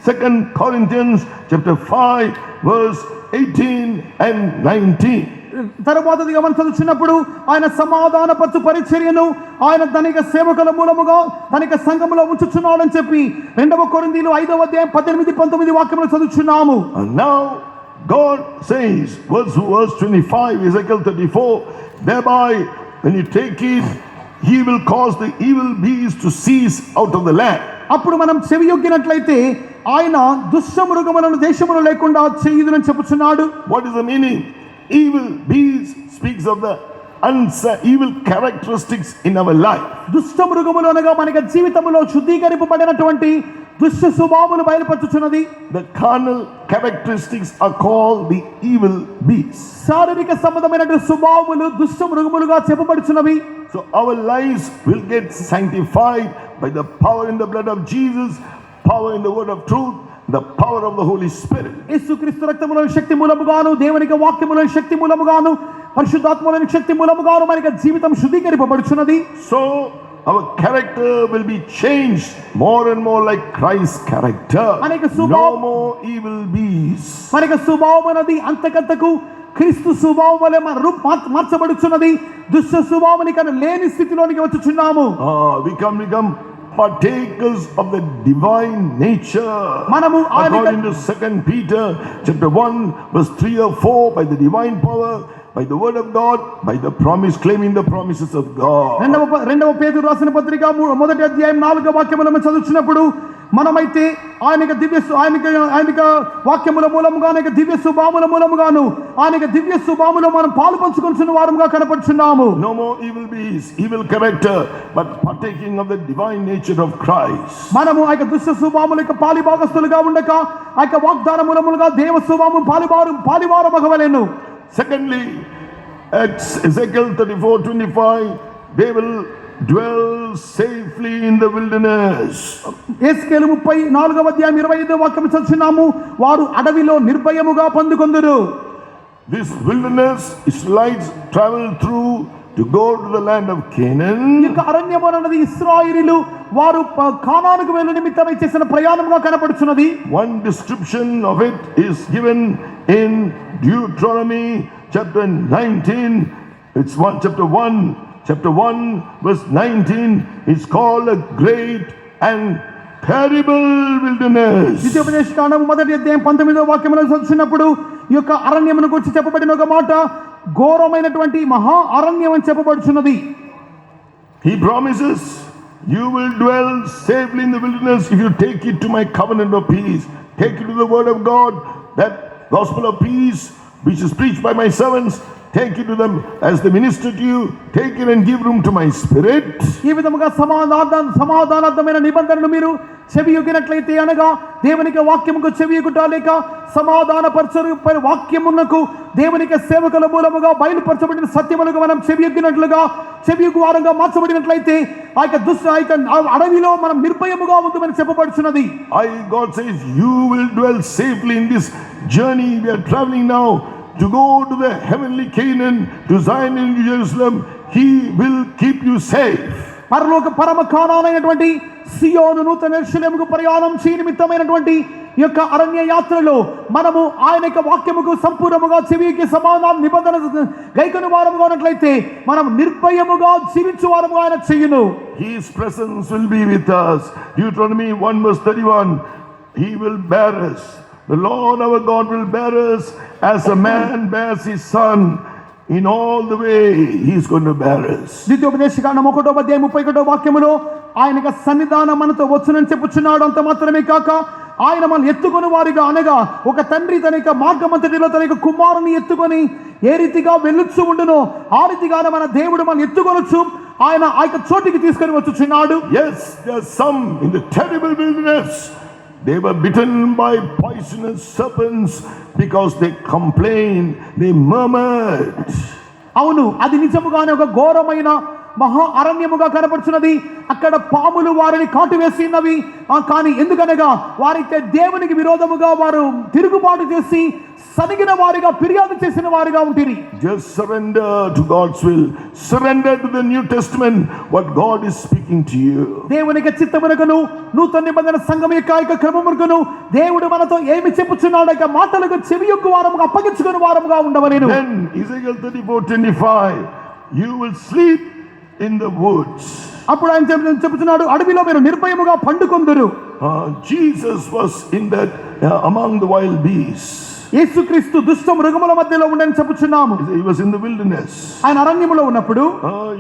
A: 2 Corinthians chapter 5 verse 18 and 19.
B: తరువాతదిగా మనం చదువుతున్నప్పుడు ఆయన సమాధానపరచు పరిచర్యను ఆయన తనక సేవకుల మూలముగా తనక సంఘములో ఉంచుచున్నాడని చెప్పి 2 కొరింథీయులు 5వ అధ్యాయం 18-19 వాక్యములు చదువుచున్నాము.
A: And now God says, verse 25, Ezekiel 34, thereby when you take it, he will cause the evil beasts to cease out of the land.
B: అప్పుడు మనం చెవియొగ్గినట్లయితే ఆయన దుష్టమృగములను దేశములో లేకుండా చేయుదునని చెప్పుచున్నాడు.
A: What is the meaning? Evil beasts speaks of the evil characteristics in our life.
B: దుష్టమృగములు అనగా మన జీవితంలో శుద్ధీకరింపబడినటువంటి దుష్ట స్వభావములు బయలుపరుచుచున్నది.
A: The carnal characteristics are called the evil beasts.
B: శారీరక సంబంధమైనటువంటి స్వభావములు దుష్ట మృగములుగా చెప్పబడుచున్నవి.
A: So our lives will get sanctified by the power in the blood of Jesus, power in the word of truth, the power of the Holy Spirit.
B: యేసుక్రీస్తు రక్తములోని శక్తి మూలముగాను దేవుని వాక్యములోని శక్తి మూలముగాను పరిశుద్ధాత్మలోని శక్తి మూలముగాను మన జీవితం శుద్ధీకరింపబడుచున్నది.
A: So our character will be changed more and more like Christ's character. No more evil beasts.
B: మనకి స్వభావం అనేది అంతకంతకు క్రీస్తు స్వభావం వలె మార్చబడుచున్నది. దుష్ట స్వభావాన్ని కన్నా లేని స్థితిలోనికి వచ్చుచున్నాము.
A: We become partakers of the divine nature.
B: మనము ఆయన
A: According to 2 Peter chapter 1 verse 3 or 4, by the divine power, by the word of God, by the promise, claiming the promises of God.
B: రెండవ పేతురు రాసిన పత్రిక మొదటి అధ్యాయం 4వ వాక్యములో మనం చదువుతున్నప్పుడు మనమైతే ఆయనక వాక్యముల మూలముగా ఆయనక దివ్య స్వభావముల మూలముగాను ఆయనక దివ్య స్వభావములో మనం పాలు పంచుకొనుచున్న వారముగా కనపడుచున్నాము.
A: No more evil beings, evil character, but partaking of the divine nature of Christ.
B: మనము ఆ దుష్ట స్వభావముల యొక్క పాలిభాగస్తులుగా ఉండక ఆ వాగ్దాన మూలములుగా దేవ స్వభావము పాలివారమగవలెను.
A: Secondly, at Ezekiel 34:25, they will dwell safely in the wilderness.
B: యేస్కేలు 34వ అధ్యాయం 25వ వాక్యం చదువుచున్నాము. వారు అడవిలో నిర్భయముగా పండుకొందురు.
A: This wilderness Israelites travel through to go to the land of Canaan.
B: ఈ యొక్క అరణ్యము అన్నది ఇశ్రాయేలీయులు వారు కానానుకు వెళ్ళు నిమిత్తమై చేసిన ప్రయాణముగా కనపడుచున్నది.
A: One description of it is given in Deuteronomy chapter 19. It's chapter 1 verse 19 is called a great and terrible wilderness.
B: ద్వితీయోపదేశకాండము మొదటి అధ్యాయం 19వ వాక్యములో చదువుతున్నప్పుడు ఈ యొక్క అరణ్యమును గురించి చెప్పబడిన ఒక మాట ఘోరమైనటువంటి మహా అరణ్యం అని చెప్పబడుచున్నది.
A: He promises, you will dwell safely in the wilderness if you take it to my covenant of peace. Take it to the word of God, that gospel of peace which is preached by my servants. Take it to them as they minister to you. Take it and give room to my spirit.
B: ఈ విధముగా సమాధానార్థమైన నిబంధనలు మీరు చెవియొగ్గినట్లయితే అనగా దేవునికి వాక్యముకు చెవియొగ్గుట లేక సమాధానపరచు వాక్యమునకు దేవునికి సేవకుల మూలముగా బయలుపరచబడిన సత్యములకు మనం చెవియొగ్గినట్లుగా చెవియొగ్గు వారంగా మార్చబడినట్లయితే ఆ యొక్క అడవిలో మనం నిర్భయముగా ఉందని చెప్పబడుచున్నది.
A: God says, you will dwell safely in this journey we are traveling now to go to the heavenly Canaan, to Zion and Jerusalem. He will keep you safe.
B: పరలోక పరమ కానానైనటువంటి సియోను నూతన యెరూషలేముకు ప్రయాణం చేయ నిమిత్తమైనటువంటి ఈ యొక్క అరణ్య యాత్రలో మనము ఆయన యొక్క వాక్యముకు సంపూర్ణముగా చెవికి సమాధాన నిబంధన గైకొను వారముగా ఉన్నట్లయితే మనం నిర్భయముగా జీవించు వారముగా ఆయన చెయ్యును.
A: His presence will be with us. Deuteronomy 1 verse 31, he will bear us. The Lord our God will bear us as a man bears his son. In all the way he is going to bear us.
B: ద్వితీయోపదేశకాండం 1వ అధ్యాయం 31వ వాక్యములో ఆయన సన్నిధానం మనతో వచ్చునని చెప్పుచున్నాడు. అంత మాత్రమే కాక ఆయన మనల్ని ఎత్తుకొని వారిగా అనగా ఒక తండ్రి తన యొక్క మార్గమంతటిలో తన యొక్క కుమారుని ఎత్తుకొని ఏ రీతిగా వెళ్ళుచు ఉండునో ఆ రీతిగానే మన దేవుడు మనల్ని ఎత్తుకొనొచ్చు ఆయన ఆ యొక్క చోటికి తీసుకొని వచ్చుచున్నాడు.
A: Yes, there are some in the terrible wilderness. They were bitten by poisonous serpents because they complained, they murmured.
B: అవును, అది నిజముగానే ఒక ఘోరమైన మహా అరణ్యముగా కనపడుచున్నది. అక్కడ పాములు వారిని కాటువేసినవి. కానీ ఎందుకనగా వారైతే దేవునికి విరోధముగా వారు తిరుగుబాటు చేసి సనిగిన వారిగా ఫిర్యాదు చేసిన వారిగా ఉంటుంది.
A: Just surrender to God's will. Surrender to the New Testament, what God is speaking to you.
B: దేవునికి చిత్తమునకును నూతన నిబంధన సంఘం యొక్క క్రమమునకును దేవుడు మనతో ఏమి చెప్పుచున్నాడో ఆ మాటలకు చెవియొగ్గు వారముగా అప్పగించుకుని వారముగా ఉండవలెను.
A: Then Ezekiel 34:25, you will sleep in the woods.
B: అప్పుడు ఆయన చెప్పుచున్నాడు అడవిలో మీరు నిర్భయముగా పండుకొందురు.
A: Jesus was in that among the wild beasts.
B: యేసుక్రీస్తు దుష్ట మృగముల మధ్యలో ఉండని చెప్పుచున్నాము.
A: He was in the wilderness.
B: ఆయన అరణ్యములో ఉన్నప్పుడు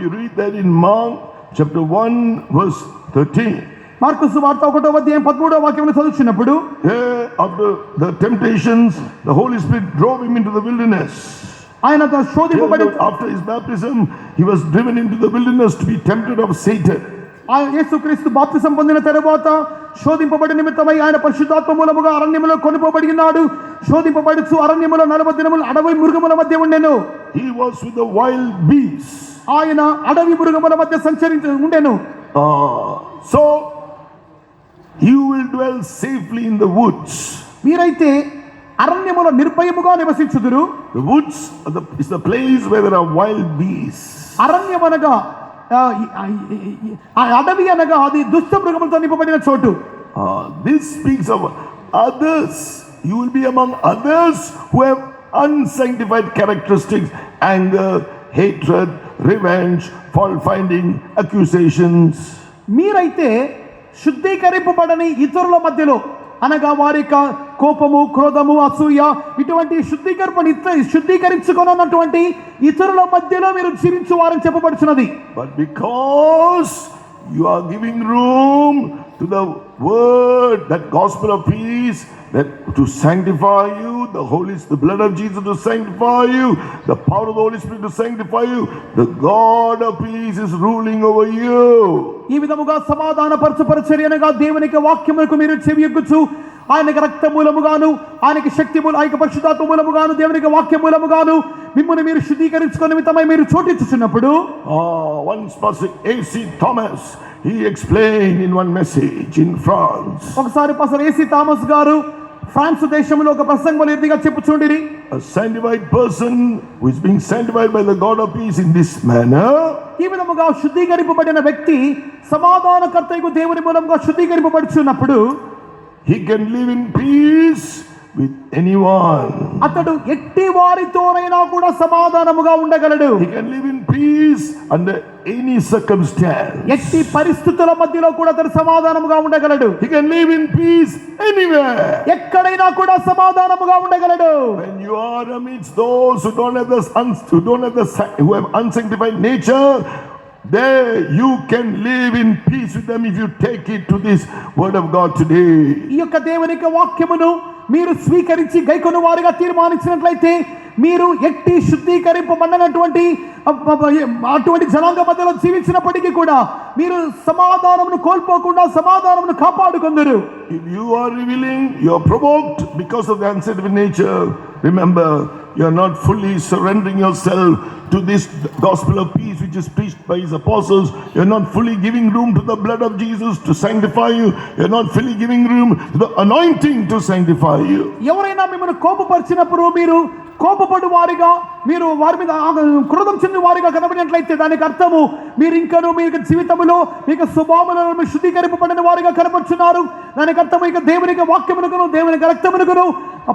A: You read that in Mark chapter 1 verse 13.
B: Mark సువార్త 1వ అధ్యాయం 13వ వాక్యమును చదువుచున్నప్పుడు
A: After the temptations, the Holy Spirit drove him into the wilderness.
B: ఆయన శోధింపబడి
A: After his baptism, he was driven into the wilderness to be tempted of Satan.
B: యేసుక్రీస్తు బాప్తిసం పొందిన తరువాత శోధింపబడి నిమిత్తమై ఆయన పరిశుద్ధాత్మ మూలముగా అరణ్యములో కొనుపోబడినాడు. శోధింపబడుచు అరణ్యములో 40 దినములు అడవి మృగముల మధ్య ఉండెను.
A: He was with the wild beasts.
B: ఆయన అడవి మృగముల మధ్య సంచరించి ఉండెను.
A: So you will dwell safely in the woods.
B: మీరైతే అరణ్యములో నిర్భయముగా నివసించుదురు.
A: The woods is the place where there are wild beasts.
B: అరణ్యం అనగా అడవి అనగా అది దుష్ట మృగములతో నింపబడిన చోటు.
A: This speaks of others. You will be among others who have unsanctified characteristics: anger, hatred, revenge, fault finding, accusations.
B: మీరైతే శుద్ధీకరింపబడని ఇతరుల మధ్యలో అనగా వారి యొక్క కోపము, క్రోధము, అసూయ ఇటువంటి శుద్ధీకరించుకున్నటువంటి ఇతరుల మధ్యలో మీరు జీవించు వారని చెప్పబడుచున్నది.
A: But because you are giving room to the word, that gospel of peace, that to sanctify you, the blood of Jesus to sanctify you, the power of the Holy Spirit to sanctify you, the God of peace is ruling over you.
B: ఈ విధముగా సమాధాన పరిచర్యనగా దేవునికి వాక్యములకు మీరు చెవియొగ్గుచు ఆయనకి రక్త మూలముగాను, ఆయనకి శక్తి ఆయనకి పరిశుద్ధాత్మ మూలముగాను, దేవునికి వాక్య మూలముగాను మిమ్మల్ని మీరు శుద్ధీకరించుకునే నిమిత్తమై మీరు చోటించుచున్నప్పుడు
A: once Pastor A.C. Thomas, he explained in one message in France.
B: ఒకసారి పాస్టర్ ఏసీ థామస్ గారు ఫ్రాన్స్ దేశంలో ఒక ప్రసంగంలో ఇదిగా చెప్పుచుండిరి.
A: A sanctified person who is being sanctified by the God of peace in this manner,
B: ఈ విధముగా శుద్ధీకరింపబడిన వ్యక్తి సమాధానకర్తయగు దేవుని మూలంగా శుద్ధీకరింపబడుచున్నప్పుడు
A: he can live in peace with anyone.
B: అతడు ఎట్టి వారితోనైనా కూడా సమాధానముగా ఉండగలడు.
A: He can live in peace under any circumstance.
B: ఎట్టి పరిస్థితుల మధ్యలో కూడా అతడు సమాధానముగా ఉండగలడు.
A: He can live in peace anywhere.
B: ఎక్కడైనా కూడా సమాధానముగా ఉండగలడు.
A: When you are amidst those who have unsanctified nature, there you can live in peace with them if you take it to this word of God today.
B: ఈ యొక్క దేవుని యొక్క వాక్యమును మీరు స్వీకరించి గైకొను వారిగా తీర్మానించినట్లయితే మీరు ఎట్టి శుద్ధీకరింపబడినటువంటి అటువంటి జనాంగ మధ్యలో జీవించినప్పటికీ కూడా మీరు సమాధానమును కోల్పోకుండా సమాధానమును కాపాడుకొందురు.
A: If you are revealing, you are provoked because of the unsanctified nature, remember, you are not fully surrendering yourself to this gospel of peace which is preached by his apostles. You are not fully giving room to the blood of Jesus to sanctify you. You are not fully giving room to the anointing to sanctify you.
B: ఎవరైనా మిమ్మల్ని కోపపరిచినప్పుడు మీరు కోపపడు వారిగా, మీరు వారి మీద క్రోధం చెంది వారిగా కనబడినట్లయితే దానికి అర్థము మీరు ఇంకను మీ జీవితంలో మీకు స్వభావములను శుద్ధీకరింపబడిన వారిగా కనబడుచున్నారు. దానికి అర్థము ఇక దేవునికి వాక్యమునకును దేవునికి రక్తమునకును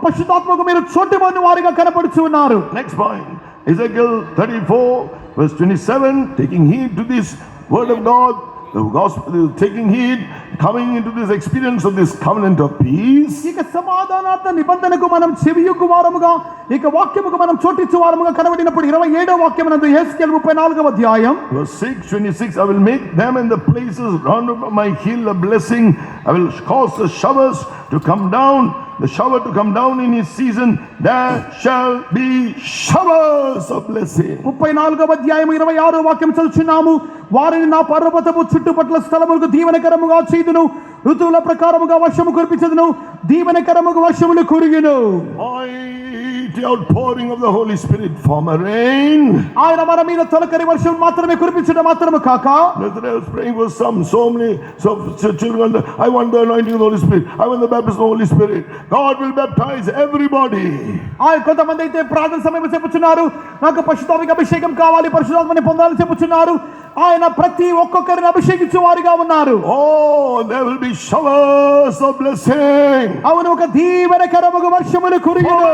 B: పరిశుద్ధాత్మకు మీరు చోటిపోని వారిగా కనబడుచు ఉన్నారు.
A: Next point, Ezekiel 34 verse 27, taking heed to this word of God, the gospel, taking heed, coming into this experience of this covenant of peace.
B: ఇక సమాధానార్థ నిబంధనకు మనం చెవియొగ్గు వారముగా, ఇక వాక్యముకు మనం చోటించు వారముగా కనబడినప్పుడు 27వ వాక్యమునందు యెహెజ్కేలు 34వ అధ్యాయం
A: Verse 6:26, I will make them in the places round about my hill a blessing. I will cause the showers to come down, the shower to come down in his season. There shall be showers of blessing.
B: 34వ అధ్యాయం 26వ వాక్యం చదువుచున్నాము. వారిని నా పర్వతము చుట్టుపట్ల స్థలములకు దీవెనకరముగా చేయుదును, ఋతువుల ప్రకారముగా వర్షము కురిపించుదును, దీవెనకరముగా వర్షములు కురియును.
A: Mighty outpouring of the Holy Spirit, former rain.
B: ఆయన మన మీద తొలకరి వర్షం మాత్రమే కురిపించడం మాత్రమే కాక,
A: Yesterday I was praying for so many children. I want the anointing of the Holy Spirit. I want the baptism of the Holy Spirit. God will baptize everybody.
B: ఆయన కొంతమంది అయితే ప్రార్థన సమయంలో చెప్పుచున్నారు, నాకు పరిశుద్ధాత్మ అభిషేకం కావాలి, పరిశుద్ధాత్మని పొందాలని చెప్పుచున్నారు. ఆయన ప్రతి ఒక్కొక్కరిని అభిషేకించు వారిగా ఉన్నారు.
A: Oh, there will be showers of blessing.
B: అవును, ఒక దీవెనకరముగా వర్షములు కురియును.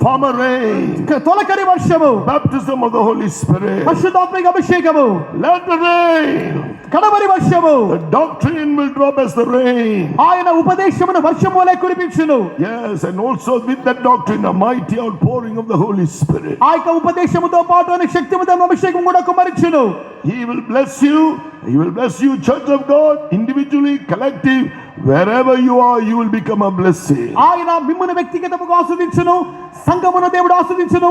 A: Former rain.
B: తొలకరి వర్షము,
A: Baptism of the Holy Spirit.
B: పరిశుద్ధాత్మ అభిషేకము,
A: Latter rain.
B: కడవరి వర్షము.
A: The doctrine will drop as the rain.
B: ఆయన ఉపదేశమును వర్షము వలె కురిపించును.
A: Yes, and also with that doctrine a mighty outpouring of the Holy Spirit.
B: ఆ యొక్క ఉపదేశముతో పాటు ఆయన శక్తివంతమైన అభిషేకం కూడా కుమరించును.
A: He will bless you. He will bless you, Church of God, individually, collective. Wherever you are, you will become a blessing.
B: ఆయన మిమ్మును వ్యక్తిగతముగా ఆస్వాదించును, సంఘమును దేవుడు ఆస్వాదించును,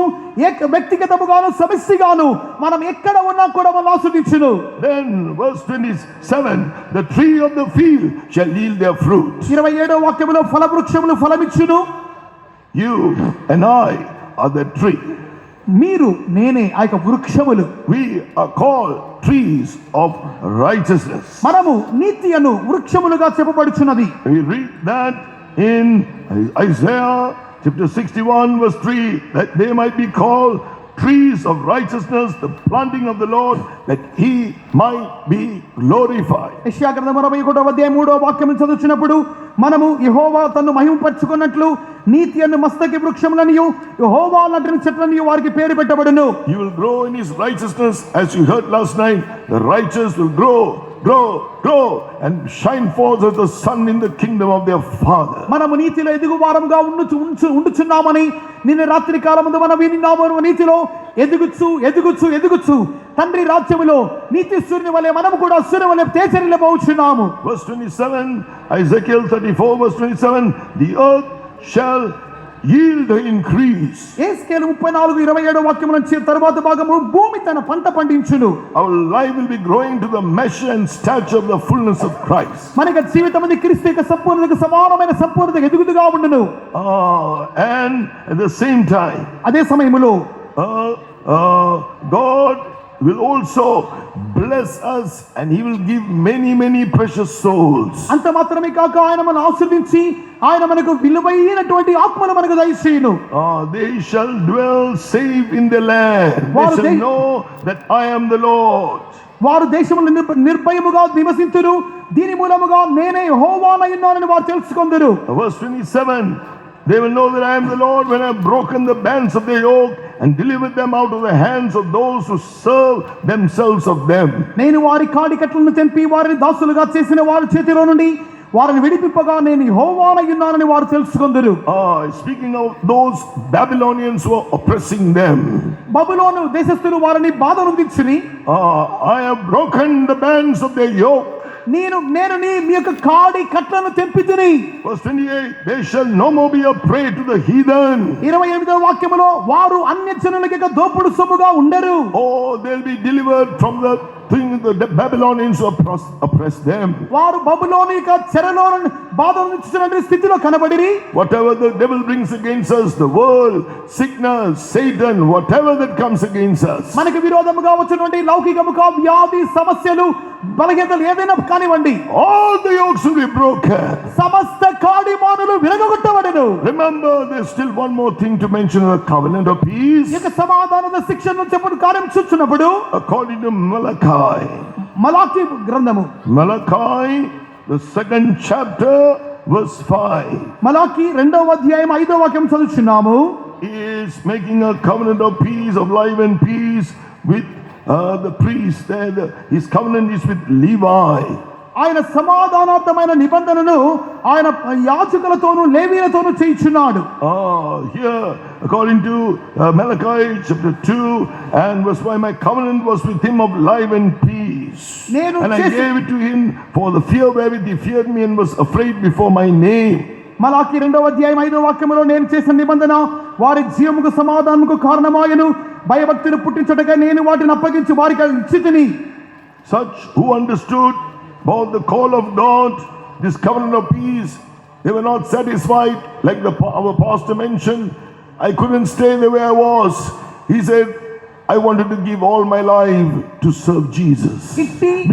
B: వ్యక్తిగతముగాను సమస్యగాను మనం ఎక్కడ ఉన్నా కూడా మనం ఆస్వాదించును.
A: Then verse 27, the tree of the field shall yield their fruit.
B: 27వ వాక్యములో ఫలవృక్షములు ఫలమిచ్చును.
A: You and I are the tree.
B: మీరు నేనే ఆ యొక్క వృక్షములు.
A: We are called trees of righteousness.
B: మనము నీతి అను వృక్షములుగా చెప్పబడుచున్నది.
A: We read that in Isaiah chapter 61 verse 3, that they might be called trees of righteousness, the planting of the Lord, that he might be glorified.
B: యెషయా గ్రంథం 41వ అధ్యాయం 3వ వాక్యం చదువుచున్నప్పుడు మనము యెహోవా తన్ను మహిమపరచుకున్నట్లు నీతి అను మస్తకి వృక్షములనియు యెహోవా నాటిన చెట్లనియు వారికి పేరు పెట్టబడును.
A: You will grow in his righteousness, as you heard last night. The righteous will grow grow, and shine forth as the sun in the kingdom of their Father.
B: మనము నీతిలో ఎదుగువారముగా ఉండుచున్నామని నిన్న రాత్రి కాలమందు మనం విన్నాము. నీతిలో ఎదుగుచు తండ్రి రాజ్యములో నీతి సూర్యుని వలె మనము కూడా సూర్యుని వలె తేజరిల్లబోచున్నాము.
A: Verse 27, Ezekiel 34 verse 27, the earth shall yield the increase.
B: యేస్కేలు 34:27 వాక్యం నుంచి తరువాత భాగము భూమి తన పంట పండించును.
A: Our life will be growing to the measure and stature of the fullness of Christ.
B: మన జీవితం అనేది క్రీస్తు యొక్క సంపూర్ణతకు సమానమైన సంపూర్ణతకు ఎదుగుదుగా ఉండును.
A: And at the same time,
B: అదే సమయములో
A: God will also bless us and he will give many precious souls.
B: అంత మాత్రమే కాక ఆయన మనల్ని ఆశీర్వదించి ఆయన మనకు విలువైనటువంటి ఆత్మను మనకు దయచేయును.
A: They shall dwell safe in the land. They shall know that I am the Lord.
B: వారు దేశములో నిర్భయముగా నివసింతురు. దీని మూలముగా నేనే యెహోవానై ఉన్నానని వారు తెలుసుకొందురు.
A: Verse 27, they will know that I am the Lord when I have broken the bands of their yoke and delivered them out of the hands of those who serve themselves of them.
B: నేను వారి కాడి కట్లను తెంపి వారిని దాసులుగా చేసిన వారి చేతిలో నుండి వారిని విడిపింపగా నేను యెహోవానై ఉన్నానని వారు తెలుసుకొందురు.
A: Speaking of those Babylonians who are oppressing them,
B: బబులోను దేశస్థులు వారిని బాధ నుండిచ్చిరి.
A: I have broken the bands of their yoke.
B: నేను మీ యొక్క కాడి కట్లను తెంపితిని.
A: Verse 28, they shall no more be a prey to the heathen.
B: 28వ వాక్యములో వారు అన్యజనులకు దోపుడు సొమ్ముగా ఉండరు.
A: They'll be delivered from the the Babylonians who oppress them.
B: వారు బబులోను యొక్క చెరలో బాధ నుండి స్థితిలో కనబడిరి.
A: Whatever the devil brings against us, the world, sickness, Satan, whatever that comes against us,
B: మనకు విరోధముగా వచ్చినటువంటి లౌకికముగా వ్యాధి సమస్యలు బలహీనతలు ఏదైనా కానివ్వండి,
A: all the yokes will be broken.
B: సమస్త కాడిమానులు విరగొట్టబడెను.
A: Remember, there's still one more thing to mention in the covenant of peace.
B: ఇక సమాధానద శిక్షను చెప్పు కార్యం చూచున్నప్పుడు
A: According to
B: మలాకి గ్రంథము,
A: Malachi, the 2nd chapter, verse 5.
B: మలాకి 2వ అధ్యాయం 5వ వాక్యం చదువుచున్నాము.
A: He is making a covenant of peace, of life and peace with the priest. His covenant is with Levi.
B: ఆయన సమాధానార్థమైన నిబంధనను ఆయన యాజకులతోనూ లేవీయులతోనూ చేయించున్నాడు.
A: Here, according to Malachi chapter 2 and verse 5, my covenant was with him of life and peace. And I gave it to him for the fear wherewith he feared me and was afraid before my name.
B: మలాకి 2వ అధ్యాయం 5వ వాక్యములో నేను చేసిన నిబంధన వారి జీవముకు సమాధానముకు కారణమాయను, భయభక్తిని పుట్టించుటకై నేను వాటిని అప్పగించి వారికి ఇచ్చితిని.
A: Such who understood about the call of God, this covenant of peace, they were not satisfied. Like our pastor mentioned, I couldn't stay the way I was. He said, I wanted to give all my life to serve Jesus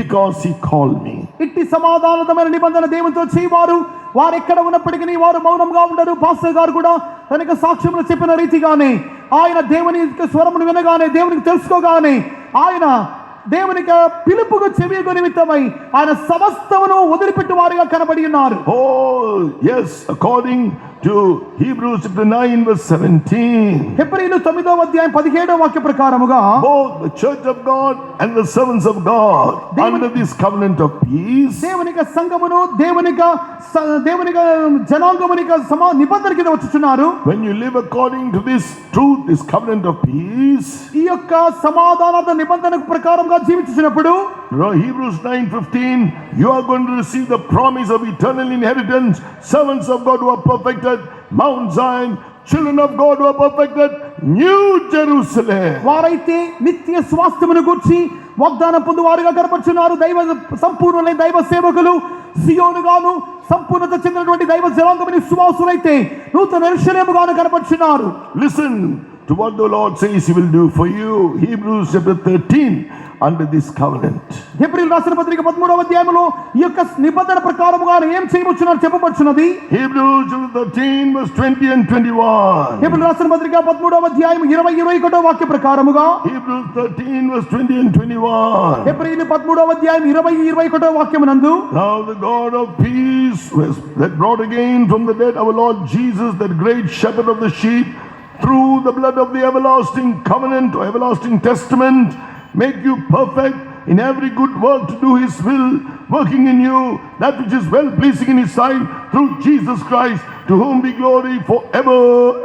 A: because he called me.
B: ఇట్టి సమాధానమైన నిబంధన దేవునితో చేయవారు వారు ఎక్కడ ఉన్నప్పటికీ వారు మౌనంగా ఉండరు. పాస్టర్ గారు కూడా తనకు సాక్ష్యములు చెప్పిన రీతిగానే ఆయన దేవుని స్వరమును వినగానే, దేవునికి తెలుసుకోగానే, ఆయన దేవునికి పిలుపుకు చెవియగు నిమిత్తమై ఆయన సమస్తమును వదిలిపెట్టి వారిగా కనబడి ఉన్నారు.
A: Yes, according to Hebrews chapter 9 verse 17.
B: హెబ్రీయులు 9వ అధ్యాయం 17వ వాక్య ప్రకారముగా
A: both the church of God and the servants of God under this covenant of peace,
B: దేవునిక సంఘమును దేవునిక జనాంగమునిక నిబంధన కింద వచ్చుచున్నారు.
A: when you live according to this truth, this covenant of peace,
B: ఈ యొక్క సమాధానార్థ నిబంధన ప్రకారంగా జీవించుచున్నప్పుడు
A: Hebrews 9:15, you are going to receive the promise of eternal inheritance. Servants of God who are perfected, Mount Zion, children of God who are perfected, New Jerusalem.
B: వారైతే నిత్య స్వాస్థ్యమును గూర్చి వాగ్దానం పొందువారుగా కనపడుచున్నారు. దైవ సంపూర్ణులైన దైవ సేవకులు సియోనుగాను సంపూర్ణత చెందినటువంటి దైవ జనాంగముని విశ్వాసులైతే నూతన యెరూషలేముగాను కనపడుచున్నారు.
A: Listen to what the Lord says he will do for you. Hebrews chapter 13, under this covenant.
B: హెబ్రీయులు రాసిన పత్రిక 13వ అధ్యాయములో ఈ యొక్క నిబంధన ప్రకారముగా ఏం చేయవచ్చునని చెప్పబడుచున్నది.
A: Hebrews chapter 13 verse 20 and 21.
B: హెబ్రీయులు రాసిన పత్రిక 13వ అధ్యాయం 20-21వ వాక్య ప్రకారముగా
A: Hebrews 13 verse 20 and 21.
B: హెబ్రీయులు 13వ అధ్యాయం 20-21వ వాక్యమునందు,
A: now the God of peace that brought again from the dead our Lord Jesus, that great shepherd of the sheep, through the blood of the everlasting covenant or everlasting testament, make you perfect, in every good work to do His will, working in you that which is well pleasing in His sight through Jesus Christ, to whom be glory forever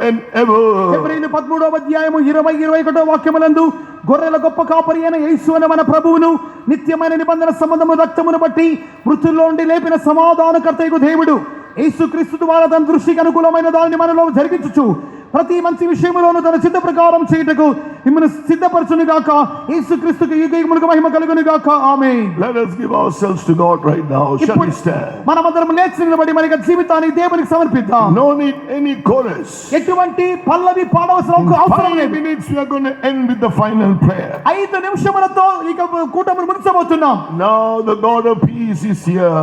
A: and ever.
B: హెబ్రీయులు 13వ అధ్యాయము 20-21 వాక్యములందు గొర్రెల గొప్ప కాపరి అయిన యేసు అనే మన ప్రభువును నిత్యమైన నిబంధన సంబంధము రక్తమును బట్టి మృతుల్లో నుండి లేపిన సమాధానకర్తయగు దేవుడు యేసుక్రీస్తు ద్వారా తన దృష్టికి అనుకూలమైన దానిని మనలో జరిగించుచు ప్రతి మంచి విషయములోను తన చిత్త ప్రకారం చేయుటకు మిమ్మల్ని సిద్ధపరచును గాక. యేసుక్రీస్తుకు యుగయుగములకు మహిమ కలుగును గాక. ఆమేన్.
A: Let us give ourselves to God right now. Shall we stand?
B: మనమందరం లేచి నిలబడి మన యొక్క జీవితాన్ని దేవునికి సమర్పిద్దాం.
A: No need any chorus.
B: ఎటువంటి పల్లవి పాడవలసిన అవసరం
A: 5
B: లేదు.
A: minutes we are going to end with the final prayer.
B: 5 నిమిషములతో ఇక కూటమిని ముగించబోతున్నాం.
A: Now the God of peace is here.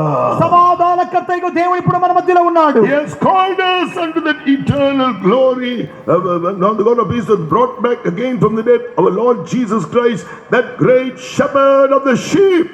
B: సమాధానకర్తయగు దేవుడు ఇప్పుడు మన మధ్యలో ఉన్నాడు.
A: He has called us unto that eternal glory. Now the God of peace has brought back again from the dead our Lord Jesus Christ, that great shepherd of the sheep.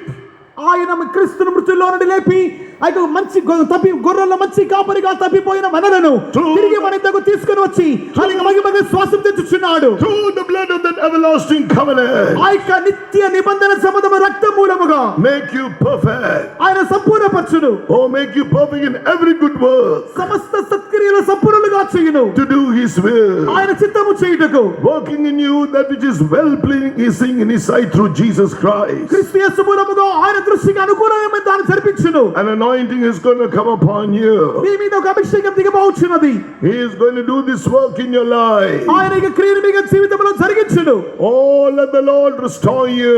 B: ఆయన క్రీస్తును మృతుల్లో నుండి లేపి ఆయన మంచి తప్పి గొర్రెల మంచి కాపరిగా తప్పిపోయిన మనలను తిరిగి మన ఇంతకు తీసుకుని వచ్చి ఆయన మహిమగా శ్వాసం తెచ్చుచున్నాడు.
A: Through the blood of that everlasting covenant,
B: ఆ యొక్క నిత్య నిబంధన సంబంధమైన రక్తం మూలముగా
A: make you perfect.
B: ఆయన సంపూర్ణపరచును.
A: Oh, make you perfect in every good work,
B: సమస్త సత్క్రియలు సంపూర్ణంగా చేయును.
A: to do His will,
B: ఆయన చిత్తము చేయుటకు
A: working in you that which is well pleasing in His sight through Jesus Christ.
B: క్రీస్తు యేసు మూలముగా ఆయన దృష్టికి అనుకూలమైన దాన్ని జరిపించును.
A: An anointing is going to come upon you.
B: మీ మీద ఒక అభిషేకం దిగబోచున్నది.
A: He is going to do this work in your life.
B: ఆయన ఈ క్రియను మీ జీవితంలో జరిగించును.
A: Oh, let the Lord restore you.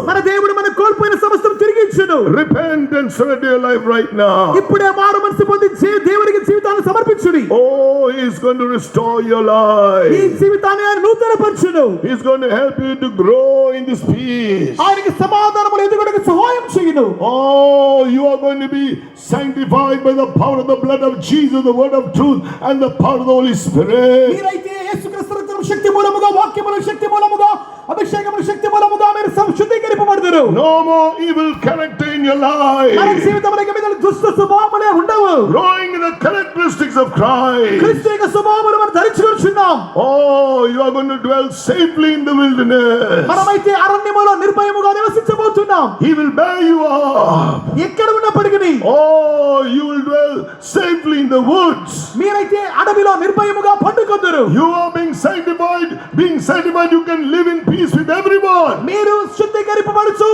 B: మన దేవుడు మన కోల్పోయిన సమస్తం తిరిగి ఇచ్చును.
A: Repent and surrender your life right now.
B: ఇప్పుడే మారు మనసు పొంది దేవునికి జీవితాన్ని సమర్పించుడి.
A: Oh, He is going to restore your
B: ఈ
A: life.
B: జీవితాన్ని ఆయన నూతనపరచును.
A: He is going to help you to grow in this peace.
B: ఆయనకి సమాధానములు ఎదుగుటకు సహాయం చేయును.
A: Oh, you are going to be sanctified by the power of the blood of Jesus, the word of truth, and the power of the Holy Spirit.
B: మీరైతే యేసుక్రీస్తు రక్తం శక్తి మూలముగా వాక్యముల శక్తి మూలముగా అభిషేకముల శక్తి మూలముగా మీరు శుద్ధీకరింపబడతారు.
A: No more evil character in your
B: మన
A: life.
B: జీవితంలో ఇక మీద దుష్ట స్వభావములే ఉండవు.
A: Growing in the characteristics of Christ.
B: క్రీస్తు యొక్క స్వభావమును మనం ధరించుకొనుచున్నాం.
A: Oh, you are going to dwell safely in the wilderness.
B: మనమైతే అరణ్యములో నిర్భయముగా నివసించబోతున్నాం.
A: He will bear you up.
B: ఎక్కడ ఉన్నప్పటికీ
A: Oh, you will dwell safely in the woods.
B: మీరైతే అడవిలో నిర్భయముగా పండుకొందురు.
A: You are being sanctified. Being sanctified, you can live in peace with everyone.
B: మీరు శుద్ధీకరింపబడుచు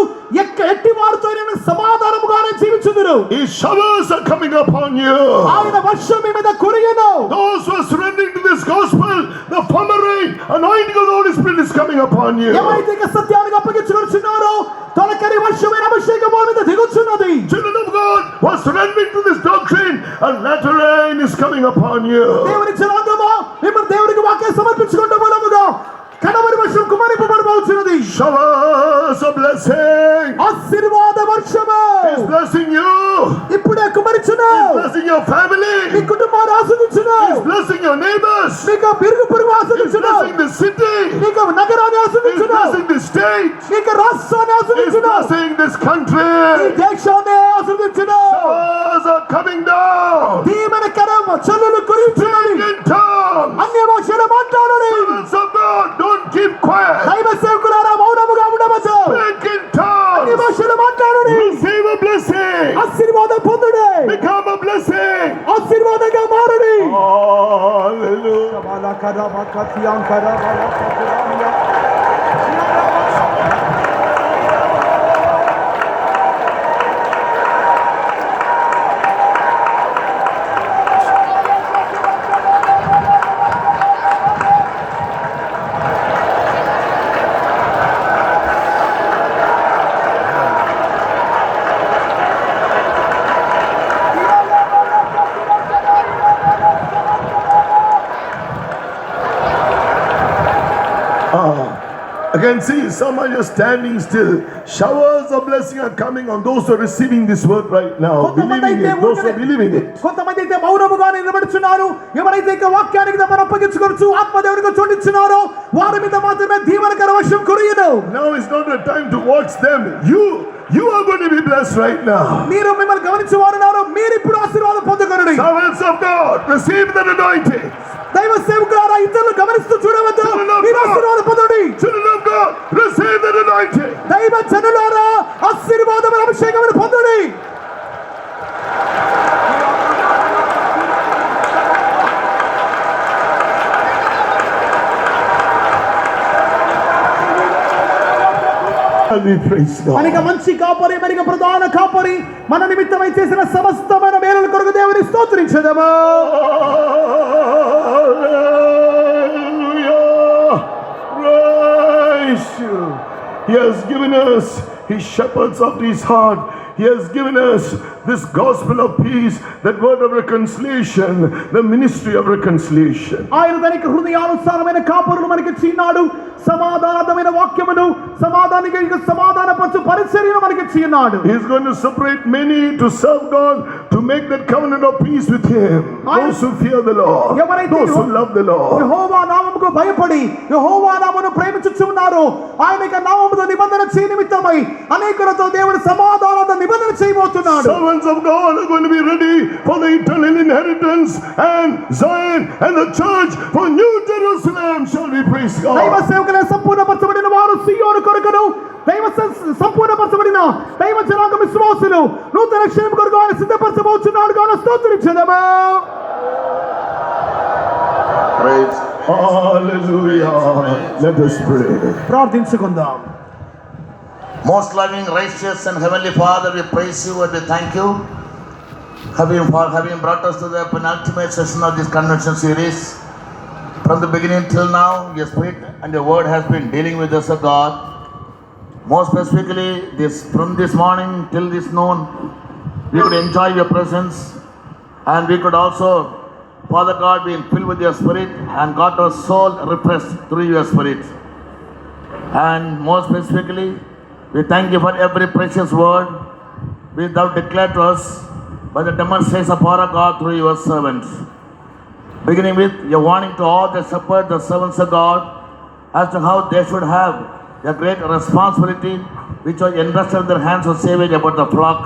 B: ఎట్టి వారితో సమాధానముగానే జీవించుదురు.
A: His showers are coming upon you.
B: ఆయన వర్షం మీ మీద కురియును.
A: Those who are surrendering to this gospel, the former rain, anointing of the Holy Spirit is coming upon you.
B: ఎవరైతే ఇక సత్యానికి అప్పగించుకొనుచున్నారో తొలకరి వర్షమైన అభిషేకం వారి మీద దిగుచున్నది.
A: Children of God who are surrendering to this doctrine, a latter rain is coming upon you.
B: దేవుని జనాంగమా మిమ్మల్ని దేవునికి వాక్యం సమర్పించుకుంటూ మూలముగా కడవరి వర్షం కుమారింపబడబోచున్నది.
A: Showers of blessing.
B: ఆశీర్వాద వర్షము
A: He's blessing you.
B: ఇప్పుడే కుమరించును.
A: He's blessing your family.
B: మీ కుటుంబాన్ని ఆశీర్వదించును.
A: He's blessing your neighbors.
B: మీకు బిరుగు పొరుగు
A: He's
B: ఆశీర్వదించును.
A: blessing the city.
B: మీకు నగరాన్ని
A: He's
B: ఆశీర్వదించును.
A: blessing the state.
B: మీకు రాష్ట్రాన్ని
A: He's
B: ఆశీర్వదించును.
A: blessing this
B: ఈ
A: country.
B: దేశాన్ని ఆశీర్వదించును.
A: Showers are coming down.
B: దీవెనకరం చల్లులు కురియుచున్నవి.
A: Speak in tongues.
B: అన్య భాషలు మాట్లాడండి.
A: Servants of God, don't keep quiet.
B: దైవ సేవకులారా మౌనముగా ఉండవద్దు.
A: Speak in
B: అన్య
A: tongues.
B: భాషలు మాట్లాడండి.
A: Receive a blessing.
B: ఆశీర్వాదం పొందుడి.
A: Become a blessing.
B: ఆశీర్వాదంగా మారండి.
A: Hallelujah. I can see some are just standing still. Showers of blessing are coming on those who are receiving this word right now. Believing it. Those who are believing it.
B: కొంతమంది అయితే మౌనముగా నిలబడుచున్నారు. ఎవరైతే ఇక వాక్యానికి మనం అప్పగించుకొనుచు ఆత్మదేవునికి చోటించున్నారో వారి మీద మాత్రమే దీవెనకర వర్షం కురియును.
A: Now is not the time to watch them. You are going to be blessed right now.
B: మీరు మిమ్మల్ని గమనించేవారున్నారు. మీరు ఇప్పుడు ఆశీర్వాదం పొందుకొనుడి.
A: Servants of God, receive that anointing.
B: దైవ సేవకులారా ఇతరులు గమనిస్తూ చూడవద్దు. ఈ ఆశీర్వాదం పొందండి.
A: Children of God, receive the anointing.
B: దైవ జనులారా ఆశీర్వాదమైన అభిషేకమును పొందండి.
A: And we praise God.
B: మనకి మంచి కాపరి, మనకి ప్రధాన కాపరి, మన నిమిత్తమై చేసిన సమస్తమైన మేలుల కొరకు దేవుని స్తోత్రించెదము.
A: Hallelujah. Praise you. He has given us his shepherds of his heart. He has given us this gospel of peace, that word of reconciliation, the ministry of reconciliation.
B: ఆయన తనకి హృదయానుసారమైన కాపరులు మనకి ఇచ్చినాడు. సమాధానమైన వాక్యమును, సమాధానానికి సమాధానపరచు పరిచర్యను మనకి ఇచ్చినాడు.
A: He is going to separate many to serve God, to make that covenant of peace with him. Those who fear the Lord, those who love the Lord.
B: యెహోవా నామముకు భయపడి యెహోవా నామమును ప్రేమించుచున్నారు. ఆయన యొక్క నామముతో నిబంధన చేయ నిమిత్తమై అనేకులతో దేవుడు సమాధానత నిబంధన చేయబోతున్నాడు.
A: Servants of God are going to be ready for the eternal inheritance, and Zion and the church for New Jerusalem. Shall we praise
B: దైవ
A: God?
B: సేవకుల సంపూర్ణపరచబడిన వారు సియోను కొరకును, దైవ సంపూర్ణపరచబడిన దైవ జనాంగ విశ్వాసులు నూతన క్షేమ కొరకు ఆయన సిద్ధపరచబోతున్నాడు కావున స్తోత్రించెదము.
E: Praise.
A: Hallelujah. Let us pray.
B: ప్రార్థించుకుందాం.
E: Most loving, righteous, and heavenly Father, we praise you and we thank you for having brought us to the penultimate session of this convention series. From the beginning till now, your Spirit and your Word has been dealing with us, O God. More specifically, from this morning till this noon, we could enjoy your presence, and we could also, Father God, be filled with your Spirit and got our soul refreshed through your Spirit. And more specifically, we thank you for every precious word which thou declared to us by the demonstration of power of God through your servants. Beginning with your warning to all the shepherds, the servants of God, as to how they should have a great responsibility which was entrusted in their hands, O Savior, about the flock,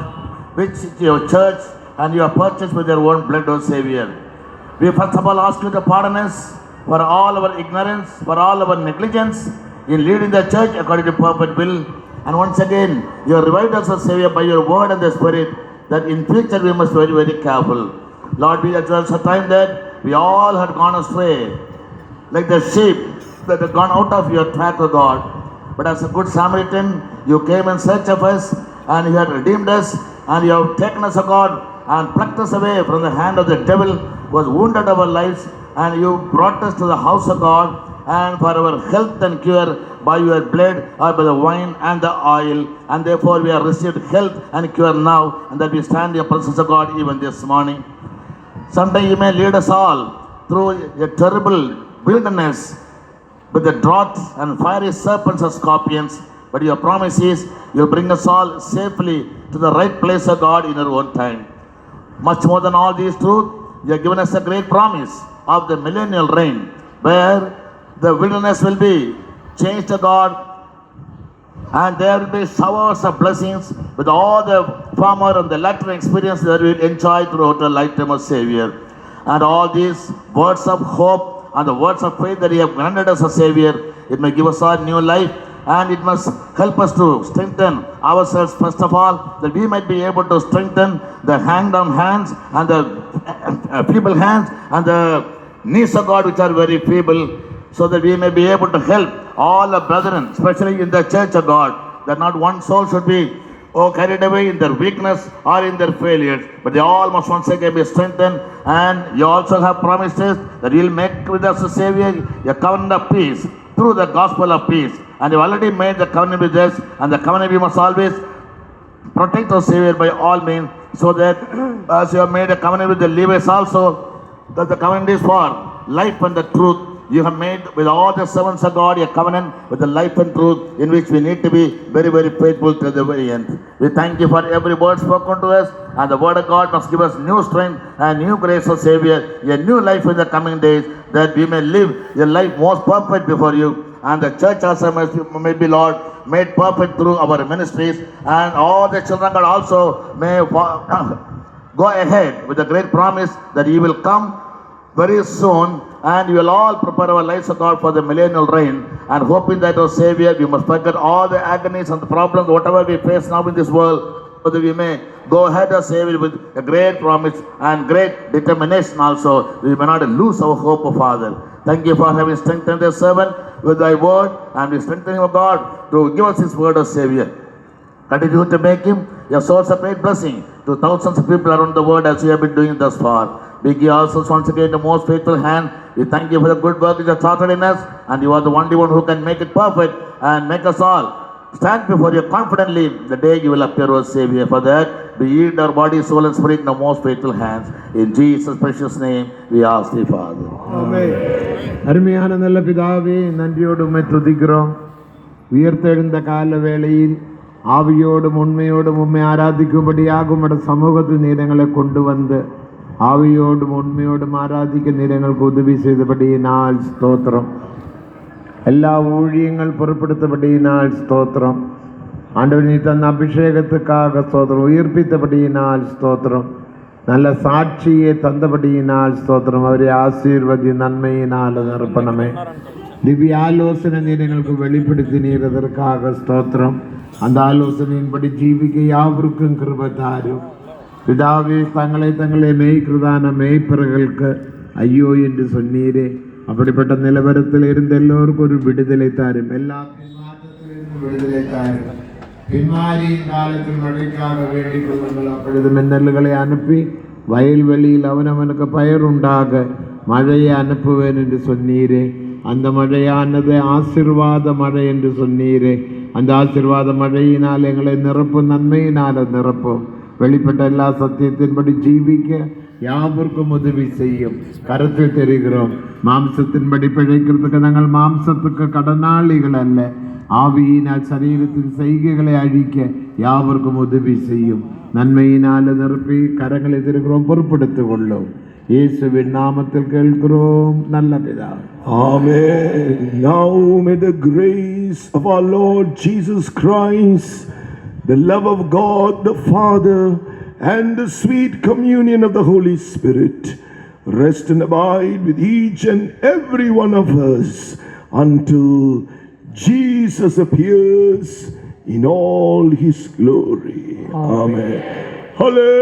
E: which your church and you have purchased with your own blood, O Savior. We first of all ask you to pardon us for all our ignorance, for all our negligence in leading the church according to perfect will. And once again, you have revived us, O Savior, by your word and the Spirit, that in future we must be very, very careful. Lord, we at a time that we all had gone astray, like the sheep that had gone out of your track, O God. But as a good Samaritan, you came in search of us, and you have redeemed us, and you have taken us, O God, and plucked us away from the hand of the devil who was wounded our lives, and you brought us to the house of God, and for our health and cure by your blood or by the wine and the oil, and therefore we have received health and cure now, and that we stand in the presence of God even this morning. Someday you may lead us all through a terrible wilderness with the drought and fiery serpents or scorpions, but your promise is you'll bring us all safely to the right place of God in your own time. Much more than all these truths, you have given us a great promise of the millennial reign, where the wilderness will be changed to God, and there will be showers of blessings with all the former and the latter experience that we will enjoy throughout the lifetime of Savior. And all these words of hope and the words of faith that you have granted us, a Savior, it may give us our new life, and it must help us to strengthen ourselves first of all, that we might be able to strengthen the hanged-on hands and the feeble hands and the knees of God which are very feeble, so that we may be able to help all the brethren, especially in the church of God, that not one soul should be carried away in their weakness or in their failures, but they all must once again be strengthened. And you also have promised us that you will make with us, a Savior, a covenant of peace through the gospel of peace. And you already made the covenant with us, and the covenant we must always protect our Savior by all means, so that as you have made a covenant with the Levites also, that the covenant is for life and the truth. You have made with all the servants of God a covenant with the life and truth, in which we need to be very, very faithful to the very end. We thank you for every word spoken to us, and the word of God must give us new strength and new grace, O Savior, a new life in the coming days, that we may live a life most perfect before you. And the church also may be, Lord, made perfect through our ministries, and all the children of God also may go ahead with the great promise that He will come very soon, and we will all prepare our lives, O God, for the millennial reign, and hoping that, O Savior, we must forget all the agonies and the problems, whatever we face now in this world, so that we may go ahead, O Savior, with a great promise and great determination also. We may not lose our hope, O Father. Thank you for having strengthened the servant with thy word, and we strengthen him, O God, to give us his word, O Savior. Continue to make him a source of great blessing to thousands of people around the world as you have been doing thus far. We give ourselves once again the most faithful hand. We thank you for the good work you have started in us, and you are the only one who can make it perfect and make us all stand before you confidently the day you will appear, O Savior. For that, we yield our body, soul, and spirit in the most faithful hands. In Jesus' precious name, we ask thee, Father.
F: அருமையான நல்ல பிதாவே, நன்றியோடு உம்மை துதிக்கிறோம். உயர்த்தெழுந்த கால வேளையில் ஆவியோடும் உண்மையோடும் உம்மை ஆராதிக்கும்படியாக உம்முடைய சமூகத்தில் நீர் எங்களை கொண்டு வந்து ஆவியோடும் உண்மையோடும் ஆராதிக்க நீர் எங்களுக்கு உதவி செய்தபடியினால் ஸ்தோத்திரம். எல்லா ஊழியங்கள் பொறுப்படுத்தபடியினால் ஸ்தோத்திரம். ஆண்டவர் நீ தந்த அபிஷேகத்துக்காக ஸ்தோத்திரம். உயிர்ப்பித்தபடியினால் ஸ்தோத்திரம். நல்ல சாட்சியை தந்தபடியினால் ஸ்தோத்திரம். அவரை ஆசீர்வதி நன்மையினால் நிரப்பணமே. திவ்ய ஆலோசனை நீர் எங்களுக்கு வெளிப்படுத்தினீர், அதற்காக ஸ்தோத்திரம். அந்த ஆலோசனையின்படி ஜீவிக்க யாவருக்கும் கிருபை தாரும். பிதாவே, தங்களை மேய்க்கிறதான மேய்ப்பர்களுக்கு ஐயோ என்று சொன்னீரே. அப்படிப்பட்ட நிலவரத்தில் இருந்த எல்லோருக்கும் ஒரு விடுதலை தாரும். எல்லா பின்மாற்றத்திலிருந்து விடுதலை தாரும். பின்மாரியின் காலத்தில் மழைக்காக வேண்டிக் கொள்ளுங்கள். அப்பொழுது மின்னல்களை அனுப்பி வயல்வெளியில் அவனவனுக்கு பயிர் உண்டாக மழையை அனுப்புவேன் என்று சொன்னீரே. அந்த மழையானது ஆசீர்வாத மழை என்று சொன்னீரே. அந்த ஆசீர்வாத மழையினால் எங்களை நிரப்பும், நன்மையினால் நிரப்பும். வெளிப்பட்ட எல்லா சத்தியத்தின்படி ஜீவிக்க யாவருக்கும் உதவி செய்யும். கருத்தில் தெரிகிறோம், மாம்சத்தின்படி பிழைக்கிறதுக்கு நாங்கள் மாம்சத்துக்கு கடனாளிகள் அல்ல. ஆவியினால் சரீரத்தின் செய்கைகளை அழிக்க யாவருக்கும் உதவி செய்யும். நன்மையினால் நிரப்பி கரங்களை திருக்கிறோம், பொறுப்படுத்திக் கொள்ளும். இயேசுவின் நாமத்தில் கேட்கிறோம் நல்ல பிதாவே.
A: Amen. Now may the grace of our Lord Jesus Christ, the love of God the Father, and the sweet communion of the Holy Spirit rest and abide with each and every one of us until Jesus appears in all his glory. Amen. Hallelujah.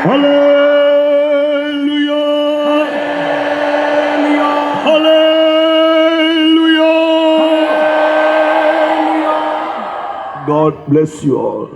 A: Hallelujah. Hallelujah. God bless you all.